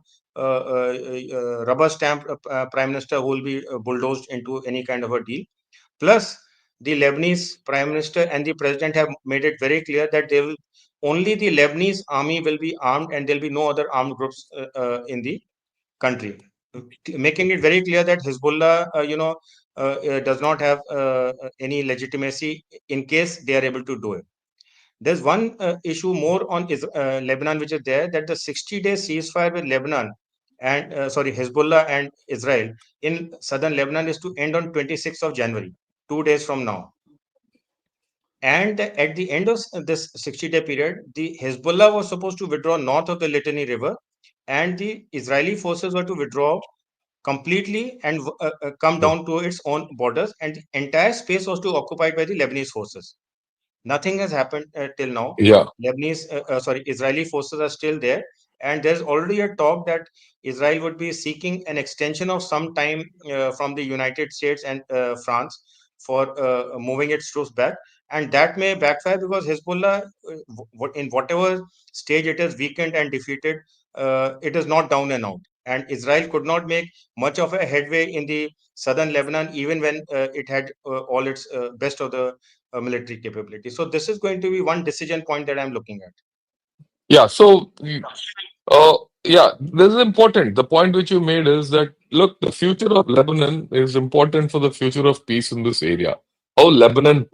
rubber stamp prime minister who will be bulldozed into any kind of a deal." Plus, the Lebanese prime minister and the president have made it very clear that they will only the Lebanese army will be armed, and there will be no other armed groups in the country, making it very clear that Hezbollah, does not have any legitimacy in case they are able to do it. There's one issue more on Lebanon, which is there, that the 60-day ceasefire with Lebanon and Hezbollah and Israel in southern Lebanon is to end on 26th of January, 2 days from now. And at the end of this 60-day period, the Hezbollah was supposed to withdraw north of the Litani River, and the Israeli forces were to withdraw completely and come down to its own borders, and the entire space was to occupied by the Lebanese forces. Nothing has happened till now. yeah, Israeli forces are still there, and there's already a talk that Israel would be seeking an extension of some time from the United States and France for moving its troops back, and that may backfire because Hezbollah, in whatever stage it is weakened and defeated, it is not down and out. And Israel could not make much of a headway in the southern Lebanon, even when it had all its best of the military capability. So this is going to be one decision point that I'm looking at. Yeah. So, yeah, this is important. The point which you made is that, look, the future of Lebanon is important for the future of peace in this area. How Lebanon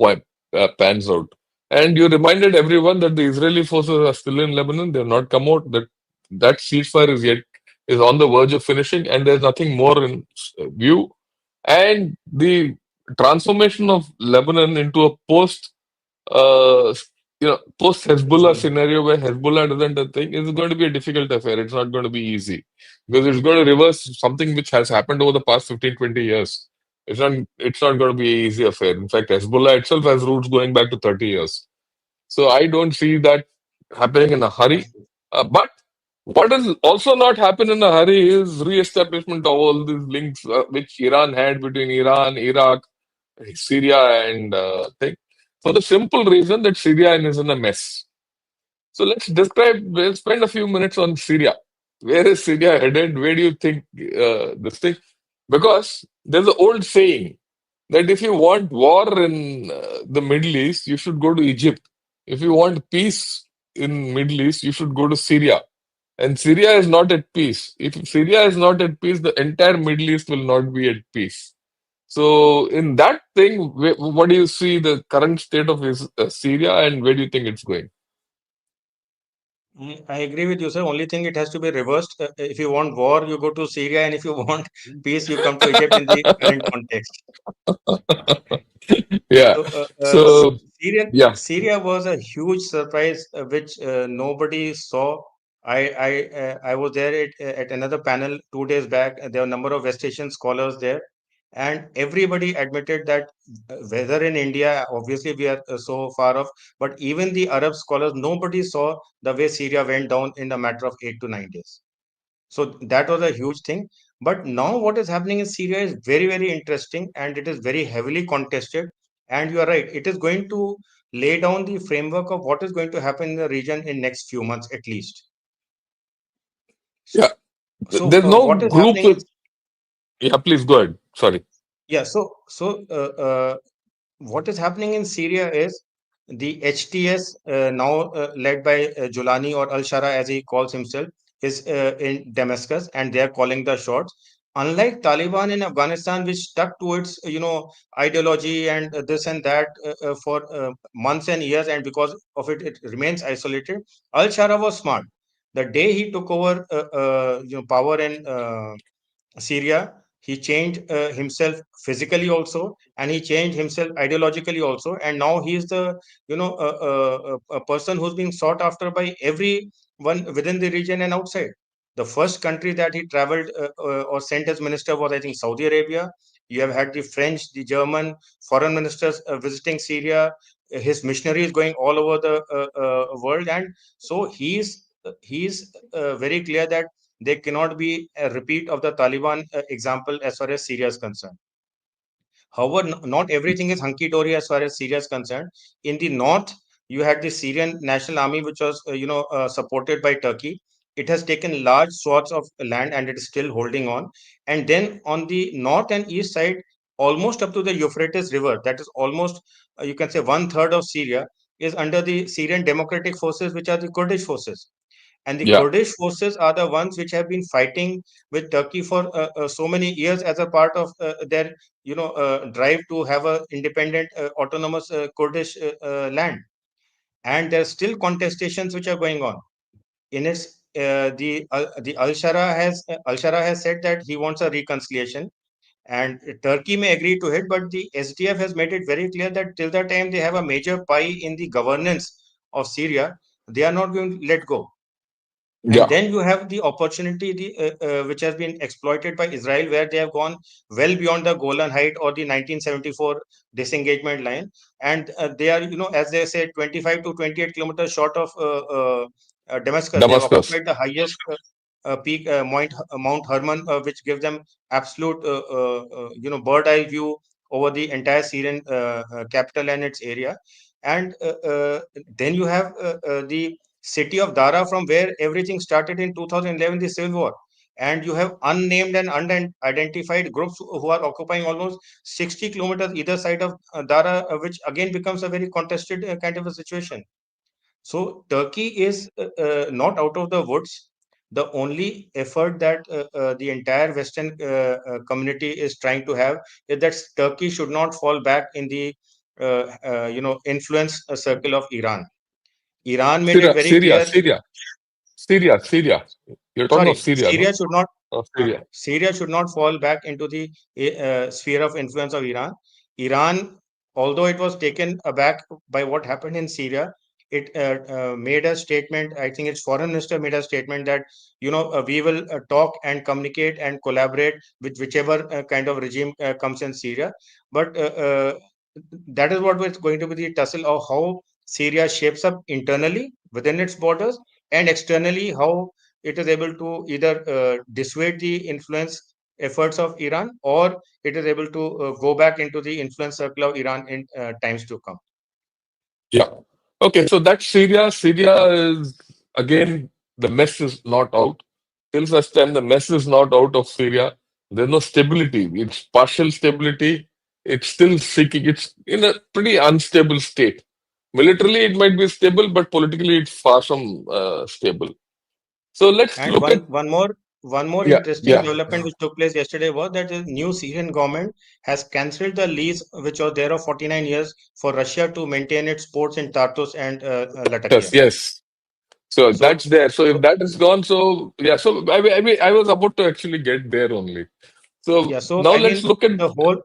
pans out. And you reminded everyone that the Israeli forces are still in Lebanon. They have not come out. That ceasefire is on the verge of finishing, and there's nothing more in view. And the transformation of Lebanon into a uh, post Hezbollah Israel. scenario where Hezbollah doesn't a thing is going to be a difficult affair. It's not going to be easy because it's going to reverse something which has happened over the past 15, 20 years. It's not going to be an easy affair. In fact, Hezbollah itself has roots going back to 30 years. So I don't see that happening in a hurry. Absolutely. But what does also not happen in a hurry is re-establishment of all these links which Iran had between Iran, Iraq, Syria, and thing. For the simple reason that Syria is in a mess. So we'll spend a few minutes on Syria. Where is Syria headed? Where do you think this thing? Because there's an old saying that if you want war in the Middle East, you should go to Egypt. If you want peace in Middle East, you should go to Syria. And Syria is not at peace. If Syria is not at peace, the entire Middle East will not be at peace. So, in that thing, what do you see the current state of Syria, and where do you think it's going? I agree with you, sir. Only thing it has to be reversed. If you want war, you go to Syria, and if you want peace, you come to Egypt in the current context. Yeah. So, So, yeah, Syria was a huge surprise which nobody saw. I was there at another panel 2 days back. There were a number of West Asian scholars there, and everybody admitted that whether in India, obviously we are so far off, but even the Arab scholars, nobody saw the way Syria went down in a matter of 8 to 9 days. So that was a huge thing. But now what is happening in Syria is very, very interesting, and it is very heavily contested. And you are right, it is going to lay down the framework of what is going to happen in the region in next few months at least. yeah. So There's no what is group happening in with. Yeah, please go ahead. Sorry. yeah, what is happening in Syria is the HTS, now led by Julani or Al Shara as he calls himself, is in Damascus, and they are calling the shots. Unlike Taliban in Afghanistan, which stuck to its ideology and this and that for months and years, and because of it, it remains isolated. Al Shara was smart. The day he took over power in Syria, he changed himself physically also, and he changed himself ideologically also, and now he is the a person who's being sought after by everyone within the region and outside. The first country that he traveled or sent as minister was, I think, Saudi Arabia. You have had the French, the German foreign ministers visiting Syria. His missionary is going all over the world, and so he's very clear that there cannot be a repeat of the Taliban example as far as Syria is concerned. However, not everything is hunky dory as far as Syria is concerned. In the north, you had the Syrian National Army, which was supported by Turkey. It has taken large swaths of land and it is still holding on. And then on the north and east side, almost up to the Euphrates River, that is almost you can say one third of Syria is under the Syrian Democratic Forces, which are the Kurdish forces, and the Yeah, Kurdish forces are the ones which have been fighting with Turkey for so many years as a part of their drive to have a independent autonomous Kurdish land, and there are still contestations which are going on in its the Al Shara has said that he wants a reconciliation, and Turkey may agree to it, but the SDF has made it very clear that till the time they have a major pie in the governance of Syria, they are not going to let go. And yeah, then you have the opportunity which has been exploited by Israel, where they have gone well beyond the Golan Height or the 1974 disengagement line, and they are, as they say, 25 to 28 kilometers short of Damascus. They have Damascus. occupied the highest peak, Mount Hermon, which gives them absolute bird eye view over the entire Syrian capital and its area. And then you have the city of Dara, from where everything started in 2011, the civil war. And you have unnamed and unidentified groups who are occupying almost 60 kilometers either side of Dara, which again becomes a very contested kind of a situation. So Turkey is not out of the woods. The only effort that the entire Western community is trying to have is that Turkey should not fall back in the influence circle of Iran. Iran made it Syria, very Syria, clear. Syria, Syria, Syria. You're talking of Sorry, Syria, no? Syria. Syria should not fall back into the sphere of influence of Iran. Iran, although it was taken aback by what happened in Syria, it made a statement. I think its foreign minister made a statement that we will talk and communicate and collaborate with whichever kind of regime comes in Syria. But that is what was going to be the tussle of how Syria shapes up internally within its borders, and externally how it is able to either dissuade the influence efforts of Iran, or it is able to go back into the influence circle of Iran in times to come. Yeah. Okay, so that's Syria. Syria is, again, the mess is not out. Till such time the mess is not out of Syria, there's no stability. It's partial stability. It's still seeking. It's in a pretty unstable state. Militarily, it might be stable, but politically, it's far from stable. So let's And look at, one more yeah, interesting yeah, development which took place yesterday was that the new Syrian government has cancelled the lease which was there of 49 years for Russia to maintain its ports in Tartus and Latakia. yes, yes. So that's So, there. So if so that is gone, so yeah. So I was about to actually get there only. So yeah, so now I let's mean look at, the whole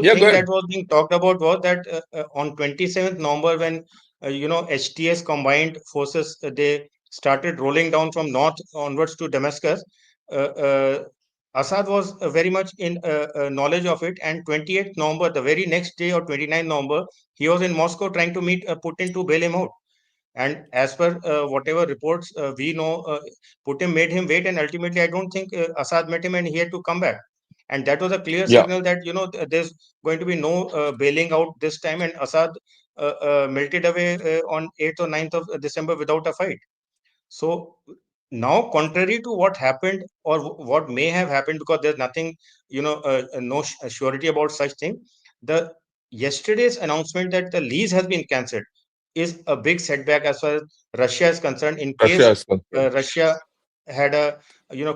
yeah. Go thing that ahead. was being talked about was that on 27th November, when HTS combined forces they started rolling down from north onwards to Damascus, uh, uh, Assad was very much in knowledge of it. And 28th November, the very next day, or 29th November, he was in Moscow trying to meet Putin to bail him out. And as per whatever reports we know, Putin made him wait, and ultimately, I don't think Assad met him, and he had to come back. And that was a clear Yeah. signal that there's going to be no bailing out this time, and Assad melted away on 8th or 9th of December without a fight. So now, contrary to what happened, or what may have happened, because there's nothing, no surety about such thing. The yesterday's announcement that the lease has been cancelled is a big setback as far as Russia is concerned. In Russia case is concerned. Russia had a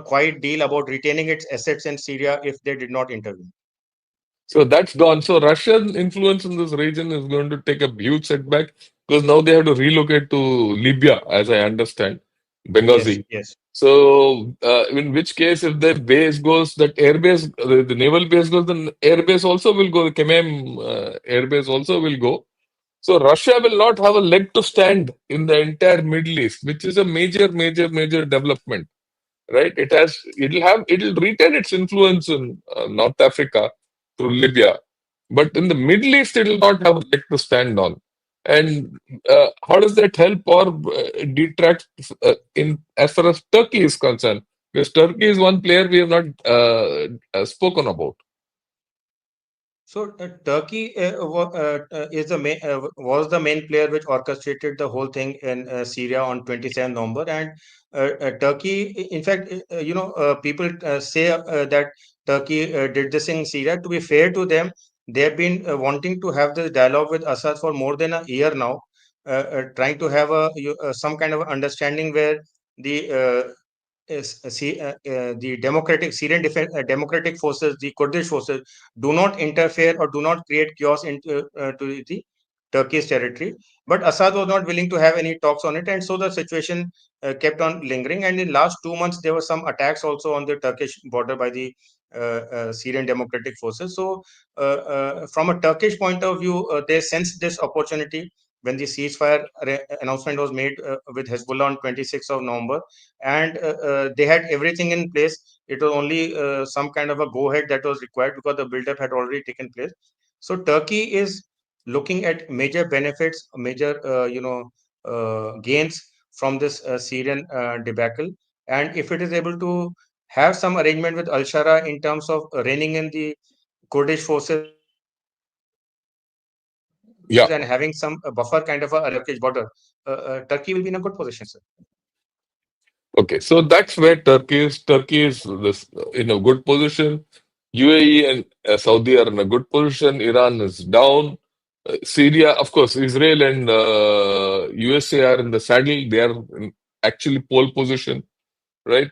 quiet deal about retaining its assets in Syria if they did not intervene. So that's gone. So Russian influence in this region is going to take a huge setback because now they have to relocate to Libya, as I understand, Yes, Benghazi. yes. So in which case, if their base goes, that air base, the naval base goes, then air base also will go. The Kemem air base also will go. So Russia will not have a leg to stand in the entire Middle East, which is a major, major, major development, right? It'll retain its influence in North Africa through Libya, but in the Middle East, it will not have a leg to stand on. And how does that help or detract in as far as Turkey is concerned? Because Turkey is one player we have not spoken about. So Turkey is the main was the main player which orchestrated the whole thing in Syria on 27 November. And Turkey, in fact, people say that Turkey did this in Syria. To be fair to them, they have been wanting to have this dialogue with Assad for more than a year now, trying to have some kind of understanding where the the democratic forces, the Kurdish forces, do not interfere or do not create chaos into to the Turkish territory. But Assad was not willing to have any talks on it, and so the situation kept on lingering. And in last 2 months, there were some attacks also on the Turkish border by the Syrian democratic forces. So, from a Turkish point of view, they sensed this opportunity when the ceasefire announcement was made with Hezbollah on 26th of November, and they had everything in place. It was only some kind of a go ahead that was required because the build up had already taken place. So Turkey is looking at major benefits, major gains from this Syrian debacle. And if it is able to have some arrangement with Al Shara in terms of reining in the Kurdish forces and having some buffer kind of a Turkish border, Yeah. Turkey will be in a good position, sir. Okay, so that's where Turkey is this in a good position. UAE and Saudi are in a good position. Iran is down. Syria, of course, Israel and USA are in the saddle. They are in actually pole position, right?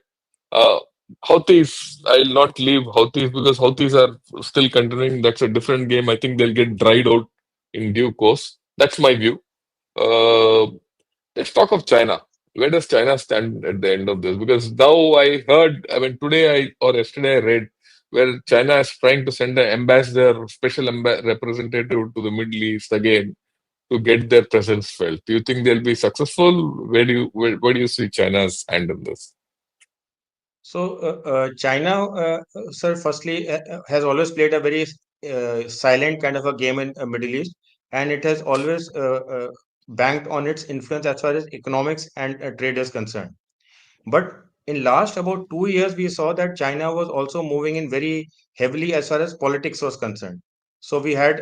Uh, Houthis, I'll not leave Houthis because Houthis are still continuing. That's a different game. I think they'll get dried out in due course. That's my view. Uh, let's talk of China. Where does China stand at the end of this? Because now I heard, I mean, today or yesterday I read where China is trying to send an ambassador, representative to the Middle East again to get their presence felt. Do you think they'll be successful? Where do you see China's hand in this? So, China, sir, firstly, has always played a very silent kind of a game in Middle East, and it has always banked on its influence as far as economics and trade is concerned. But in last about 2 years, we saw that China was also moving in very heavily as far as politics was concerned. So we had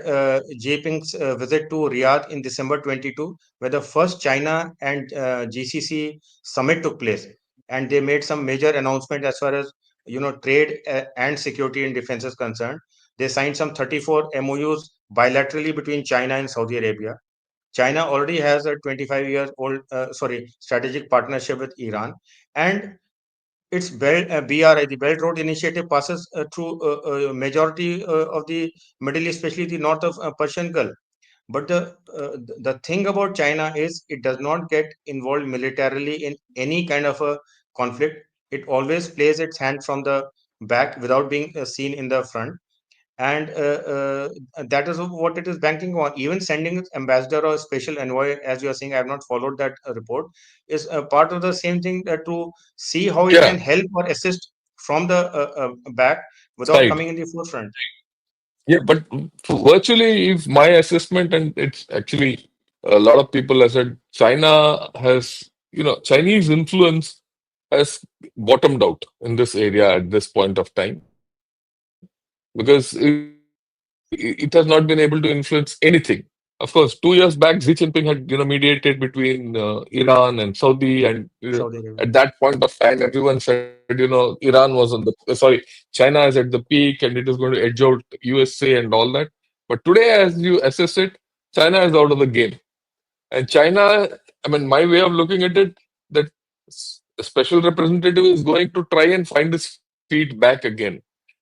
Jinping's visit to Riyadh in December 22, where the first China and GCC summit took place, and they made some major announcement as far as trade and security and defense is concerned. They signed some 34 MOUs bilaterally between China and Saudi Arabia. China already has a 25 years old, strategic partnership with Iran, and its BRI, the Belt Road Initiative, passes through majority of the Middle East, especially the north of Persian Gulf. But the thing about China is it does not get involved militarily in any kind of a conflict. It always plays its hand from the back without being seen in the front, and that is what it is banking on. Even sending its ambassador or special envoy, as you are saying, I have not followed that report, is a part of the same thing, to see how it can Yeah, help or assist from the back without side. coming in the forefront. Yeah, but virtually, if my assessment, and it's actually a lot of people have said, China has, Chinese influence has bottomed out in this area at this point of time because it has not been able to influence anything. Of course, 2 years back, Xi Jinping had, mediated between Iran and Saudi, and at Saudi that Arabia. point of time, everyone said, Iran was on the, China is at the peak and it is going to edge out USA and all that. But today, as you assess it, China is out of the game. And China, I mean, my way of looking at it, that a special representative is going to try and find his feet back again.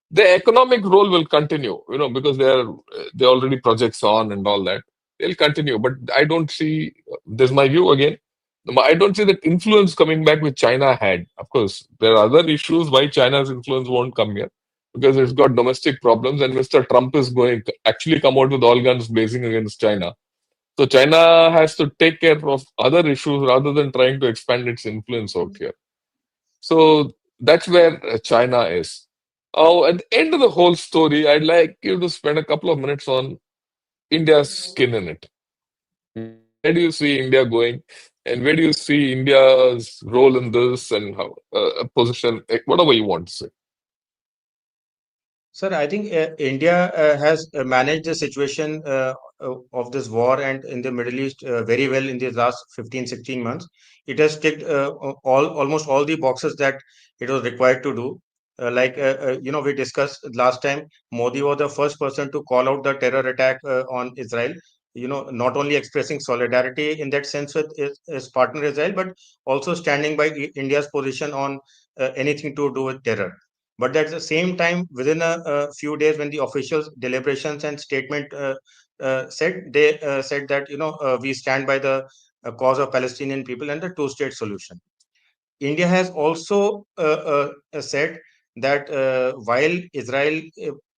The economic role will continue, because they already projects on and all that. They'll continue, but I don't see. This is my view again. I don't see that influence coming back which China had. Of course, there are other issues why China's influence won't come here because it's got domestic problems, and Mr. Trump is going to actually come out with all guns blazing against China. So China has to take care of other issues rather than trying to expand its influence out here. So that's where China is. Oh, at the end of the whole story, I'd like you to spend a couple of minutes on India's skin in it. Where do you see India going? And where do you see India's role in this and how a position, whatever you want to say? Sir, I think India has managed the situation of this war and in the Middle East very well in the last 15, 16 months. It has ticked almost all the boxes that it was required to do. We discussed last time, Modi was the first person to call out the terror attack on Israel. Not only expressing solidarity in that sense with his partner Israel, but also standing by India's position on anything to do with terror. But at the same time, within a few days, when the officials' deliberations and statement said that we stand by the cause of Palestinian people and the two-state solution. India has also said that while Israel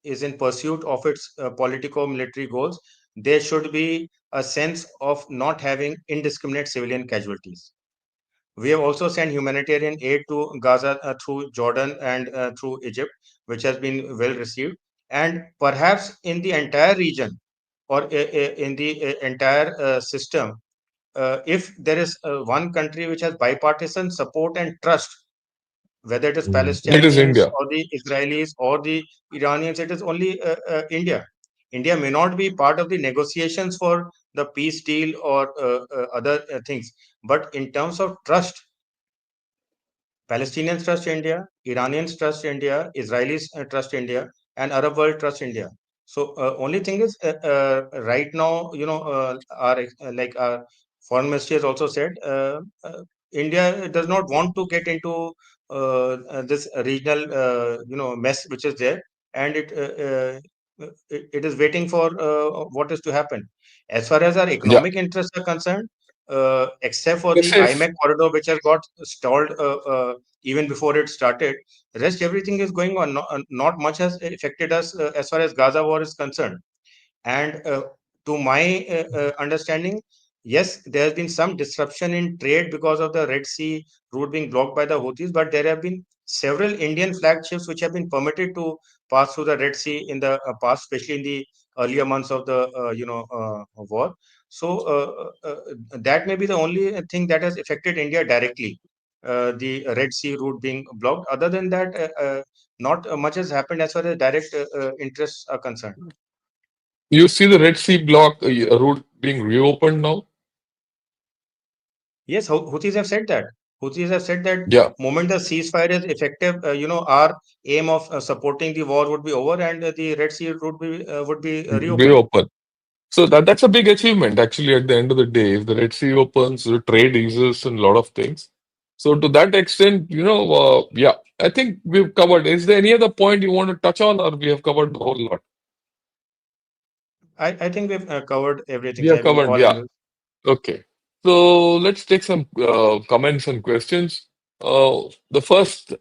is in pursuit of its politico-military goals, there should be a sense of not having indiscriminate civilian casualties. We have also sent humanitarian aid to Gaza through Jordan and through Egypt, which has been well received. And perhaps in the entire region or in the entire system, if there is one country which has bipartisan support and trust whether it is It is Palestinians India. or the Israelis or the Iranians, it is only India. India may not be part of the negotiations for the peace deal or other things, but in terms of trust, Palestinians trust India, Iranians trust India, Israelis trust India, and Arab world trust India. So only thing is, right now, our like our foreign ministry has also said, India does not want to get into this regional, mess which is there, and it is waiting for what is to happen. As far as our Yeah. economic interests are concerned, except for This the is IMEC corridor, which has got stalled even before it started. Rest everything is going on. Not much has affected us as far as Gaza war is concerned. And to my understanding, yes, there has been some disruption in trade because of the Red Sea route being blocked by the Houthis, but there have been several Indian flagged ships which have been permitted to pass through the Red Sea in the past, especially in the earlier months of the war. So that may be the only thing that has affected India directly. The Red Sea route being blocked. Other than that, not much has happened as far as direct interests are concerned. you see the Red Sea block route being reopened now? Yes, Houthis have said that. Houthis have said that Yeah, moment the ceasefire is effective, our aim of supporting the war would be over, and the Red Sea would be reopened. reopen. So that's a big achievement actually at the end of the day. If the Red Sea opens, the trade eases and a lot of things. So to that extent, yeah, I think we've covered. Is there any other point you want to touch on, or we have covered the whole lot? I think we've covered We everything. have I mean, covered, all yeah. angles. Okay. So let's take some comments and questions. The first,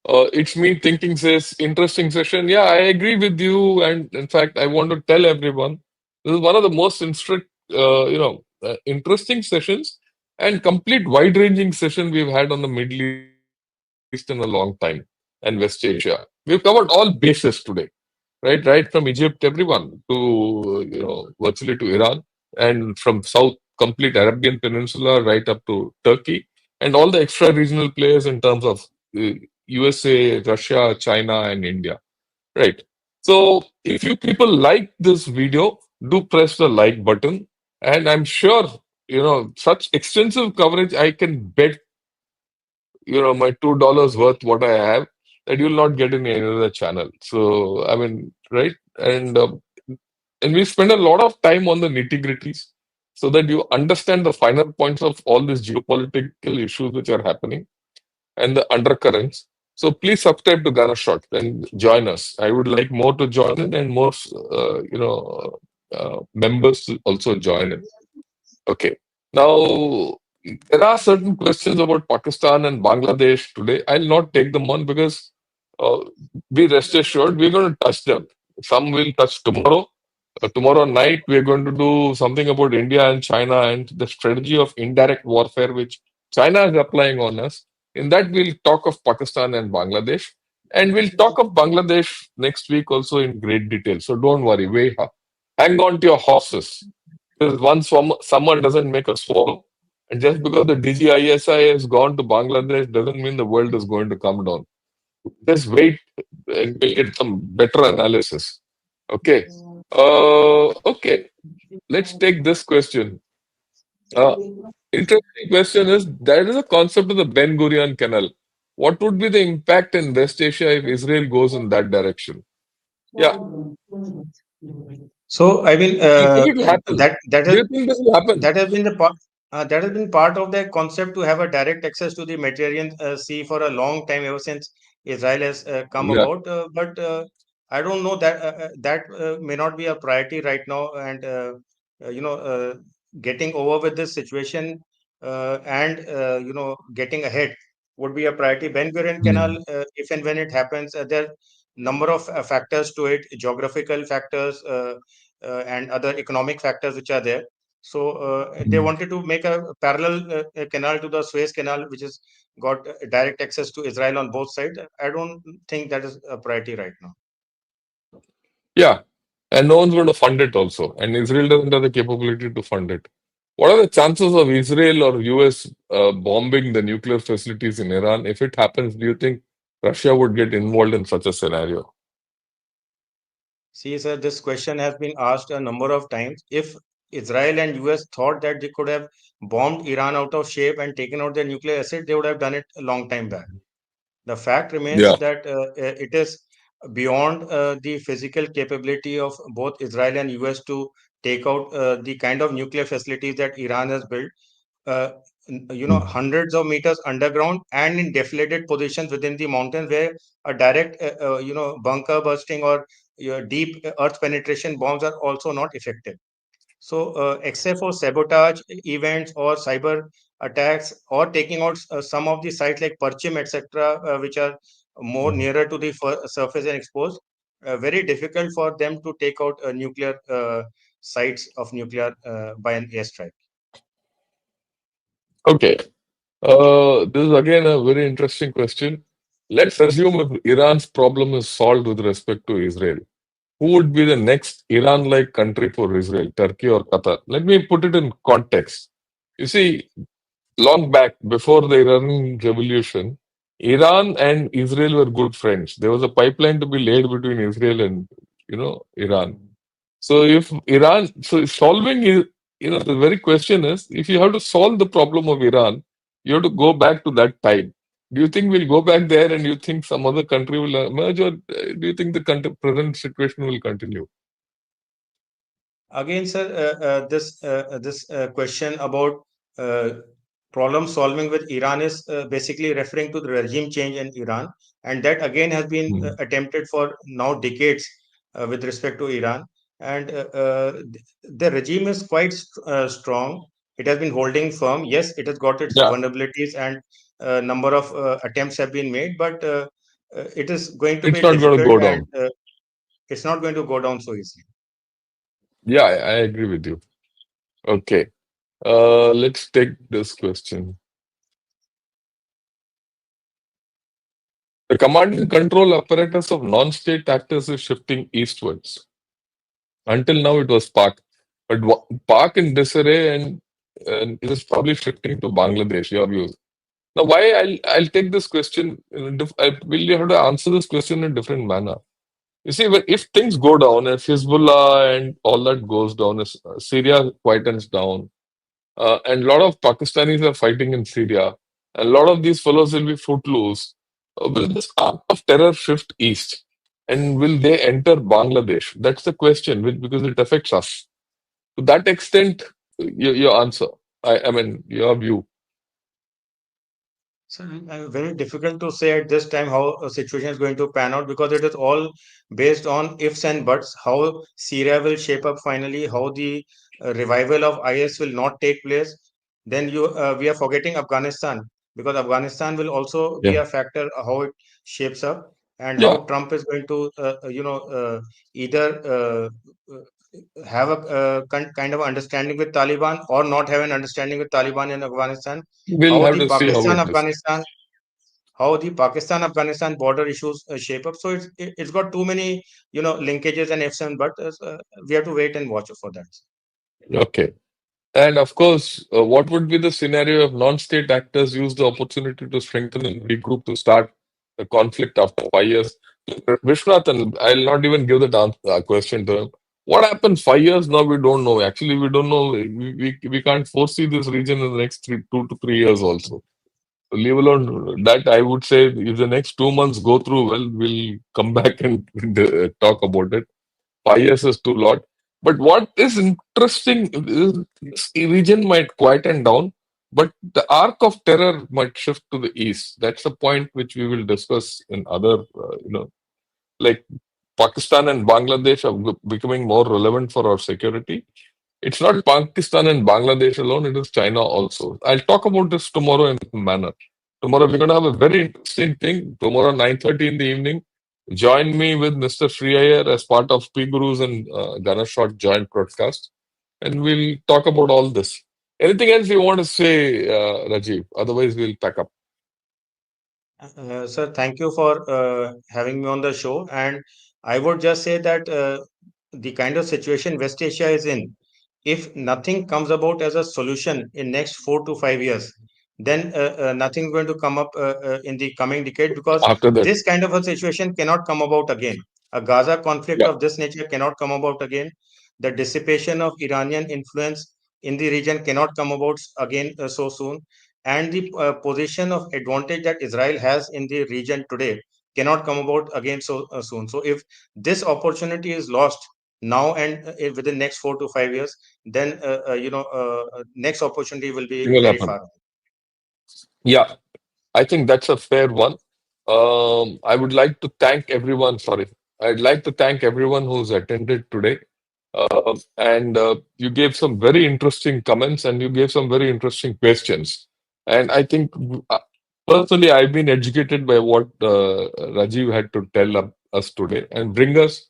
it's me thinking says, interesting session. Yeah, I agree with you. And in fact, I want to tell everyone this is one of the most interesting sessions and complete wide-ranging session we've had on the Middle East in a long time and West Asia. We've covered all bases today, right from Egypt, everyone, to virtually to Iran, and from south, complete Arabian Peninsula right up to Turkey, and all the extra regional players in terms of uh, USA, Russia, China, and India. Right. So if you people like this video, do press the like button, and I'm sure such extensive coverage. I can bet my $2 worth what I have that you'll not get in any other channel. So I mean, right? And we spend a lot of time on the nitty-gritties so that you understand the finer points of all these geopolitical issues which are happening and the undercurrents. So please subscribe to Ghana Shot and join us. I would like more to join in and more, members to also join in. Okay. Now, there are certain questions about Pakistan and Bangladesh today. I'll not take them on because uh, be rest assured we're going to touch them. Some will touch tomorrow. Tomorrow night, we're going to do something about India and China and the strategy of indirect warfare, which China is applying on us. In that, we'll talk of Pakistan and Bangladesh. And we'll talk of Bangladesh next week also in great detail. So don't worry, hang on to your horses. Because one summer doesn't make a swallow. And just because the DGISI has gone to Bangladesh doesn't mean the world is going to come down. Just wait and we'll get some better analysis. Okay. Okay. Let's take this question. Uh, Interesting question is there is a concept of the Ben Gurion Canal. What would be the impact in West Asia if Israel goes in that direction? Yeah. So I mean, Do you think it will happen? that that Do is you think this will happen? that has been that has been part of the concept to have a direct access to the Mediterranean Sea for a long time, ever since Israel has come Yeah. about. But I don't know that that may not be a priority right now, and uh, you know, uh, getting over with this situation and getting ahead would be a priority. Ben Gurion Canal, Mm. if and when it happens, there are number of factors to it, geographical factors. And other economic factors which are there. So they Mm. wanted to make a parallel canal to the Suez Canal, which has got direct access to Israel on both sides. I don't think that is a priority right now. Yeah. And no one's going to fund it also. And Israel doesn't have the capability to fund it. What are the chances of Israel or US bombing the nuclear facilities in Iran? If it happens, do you think Russia would get involved in such a scenario? See, sir, this question has been asked a number of times. If Israel and US thought that they could have bombed Iran out of shape and taken out their nuclear asset, they would have done it a long time back. The fact remains Yeah. that it is beyond the physical capability of both Israel and US to take out the kind of nuclear facilities that Iran has built. Uh, Mm. hundreds of meters underground and in deflated positions within the mountains where a direct, bunker bursting or deep earth penetration bombs are also not effective. So, except for sabotage events or cyber attacks or taking out some of the sites like Parchim, etc., which are more Mm. nearer to the surface and exposed, very difficult for them to take out nuclear sites of nuclear by an airstrike. Okay. This is again a very interesting question. Let's assume if Iran's problem is solved with respect to Israel, who would be the next Iran-like country for Israel, Turkey or Qatar? Let me put it in context. You see, long back before the Iranian revolution, Iran and Israel were good friends. There was a pipeline to be laid between Israel and Iran. So if Iran, so solving is, the very question is, if you have to solve the problem of Iran, you have to go back to that time. Do you think we'll go back there, and you think some other country will emerge, or do you think the present situation will continue? Again, sir, this question about uh, problem solving with Iran is basically referring to the regime change in Iran, and that again has been Hmm. attempted for now decades with respect to Iran. And the regime is quite strong. It has been holding firm. Yes, it has got its Yeah, vulnerabilities, and a number of attempts have been made, but it is going to it's be not going to difficult, go and down. it's not going to go down so easily. Yeah, I agree with you. Okay. Let's take this question. The command and control apparatus of non-state actors is shifting eastwards. Until now, it was Pak, but Pak in disarray, and it is probably shifting to Bangladesh. Your views. Now, why I'll take this question. I will have to answer this question in a different manner. You see, if things go down, if Hezbollah and all that goes down, if Syria quietens down, and a lot of Pakistanis are fighting in Syria. A lot of these fellows will be footloose. Will this arc of terror shift east? And will they enter Bangladesh? That's the question, because it affects us. To that extent, your answer, I mean, your view. So, very difficult to say at this time how a situation is going to pan out because it is all based on ifs and buts. How Syria will shape up finally, how the revival of IS will not take place. Then we are forgetting Afghanistan because Afghanistan will also be Yeah. a factor how it shapes up and how Yeah. Trump is going to either have a kind of understanding with Taliban or not have an understanding with Taliban in Afghanistan. We'll How have the to see how Pakistan it is. Afghanistan how the Pakistan Afghanistan border issues shape up. So it's got too many linkages and ifs and buts. We have to wait and watch for that. Okay. And of course, what would be the scenario if non-state actors use the opportunity to strengthen and regroup to start the conflict after 5 years? Vishwanathan, I'll not even give that question to him. What happened 5 years now? We don't know. Actually, we don't know. We can't foresee this region in the next 2 to 3 years also. So leave alone that, I would say if the next 2 months go through well, we'll come back and talk about it. 5 years is too lot. But what is interesting is this region might quieten down, but the arc of terror might shift to the east. That's a point which we will discuss in other, like Pakistan and Bangladesh are becoming more relevant for our security. It's not Pakistan and Bangladesh alone, it is China also. I'll talk about this tomorrow in a manner. Tomorrow we're going to have a very interesting thing. Tomorrow 9:30 in the evening. Join me with Mr. Sri Iyer as part of P Gurus and Ganesh Short joint broadcast. And we'll talk about all this. Anything else you want to say, Rajiv? Otherwise, we'll pack up. Sir, thank you for having me on the show. And I would just say that the kind of situation West Asia is in, if nothing comes about as a solution in next 4 to 5 years, then nothing's going to come up in the coming decade, because After that, this kind of a situation cannot come about again. A Gaza conflict yeah, of this nature cannot come about again. The dissipation of Iranian influence in the region cannot come about again so soon. And the position of advantage that Israel has in the region today cannot come about again so soon. So if this opportunity is lost now and within next 4 to 5 years, then next opportunity will it be will very happen. far. Yeah, I think that's a fair one. I would like to thank everyone. Sorry, I'd like to thank everyone who's attended today. And you gave some very interesting comments and you gave some very interesting questions. And I think personally, I've been educated by what Rajiv had to tell us today and bring us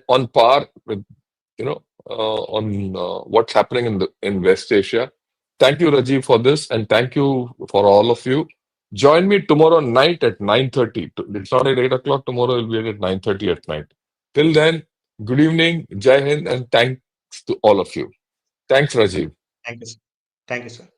on par with on what's happening in West Asia. Thank you, Rajiv, for this, and thank you for all of you. Join me tomorrow night at 9:30. It's not at 8 o'clock. Tomorrow will be at 9:30 at night. Till then, good evening, Jai Hind, and thanks to all of you. Thanks, Rajiv. Thank you, sir. Thank you, sir.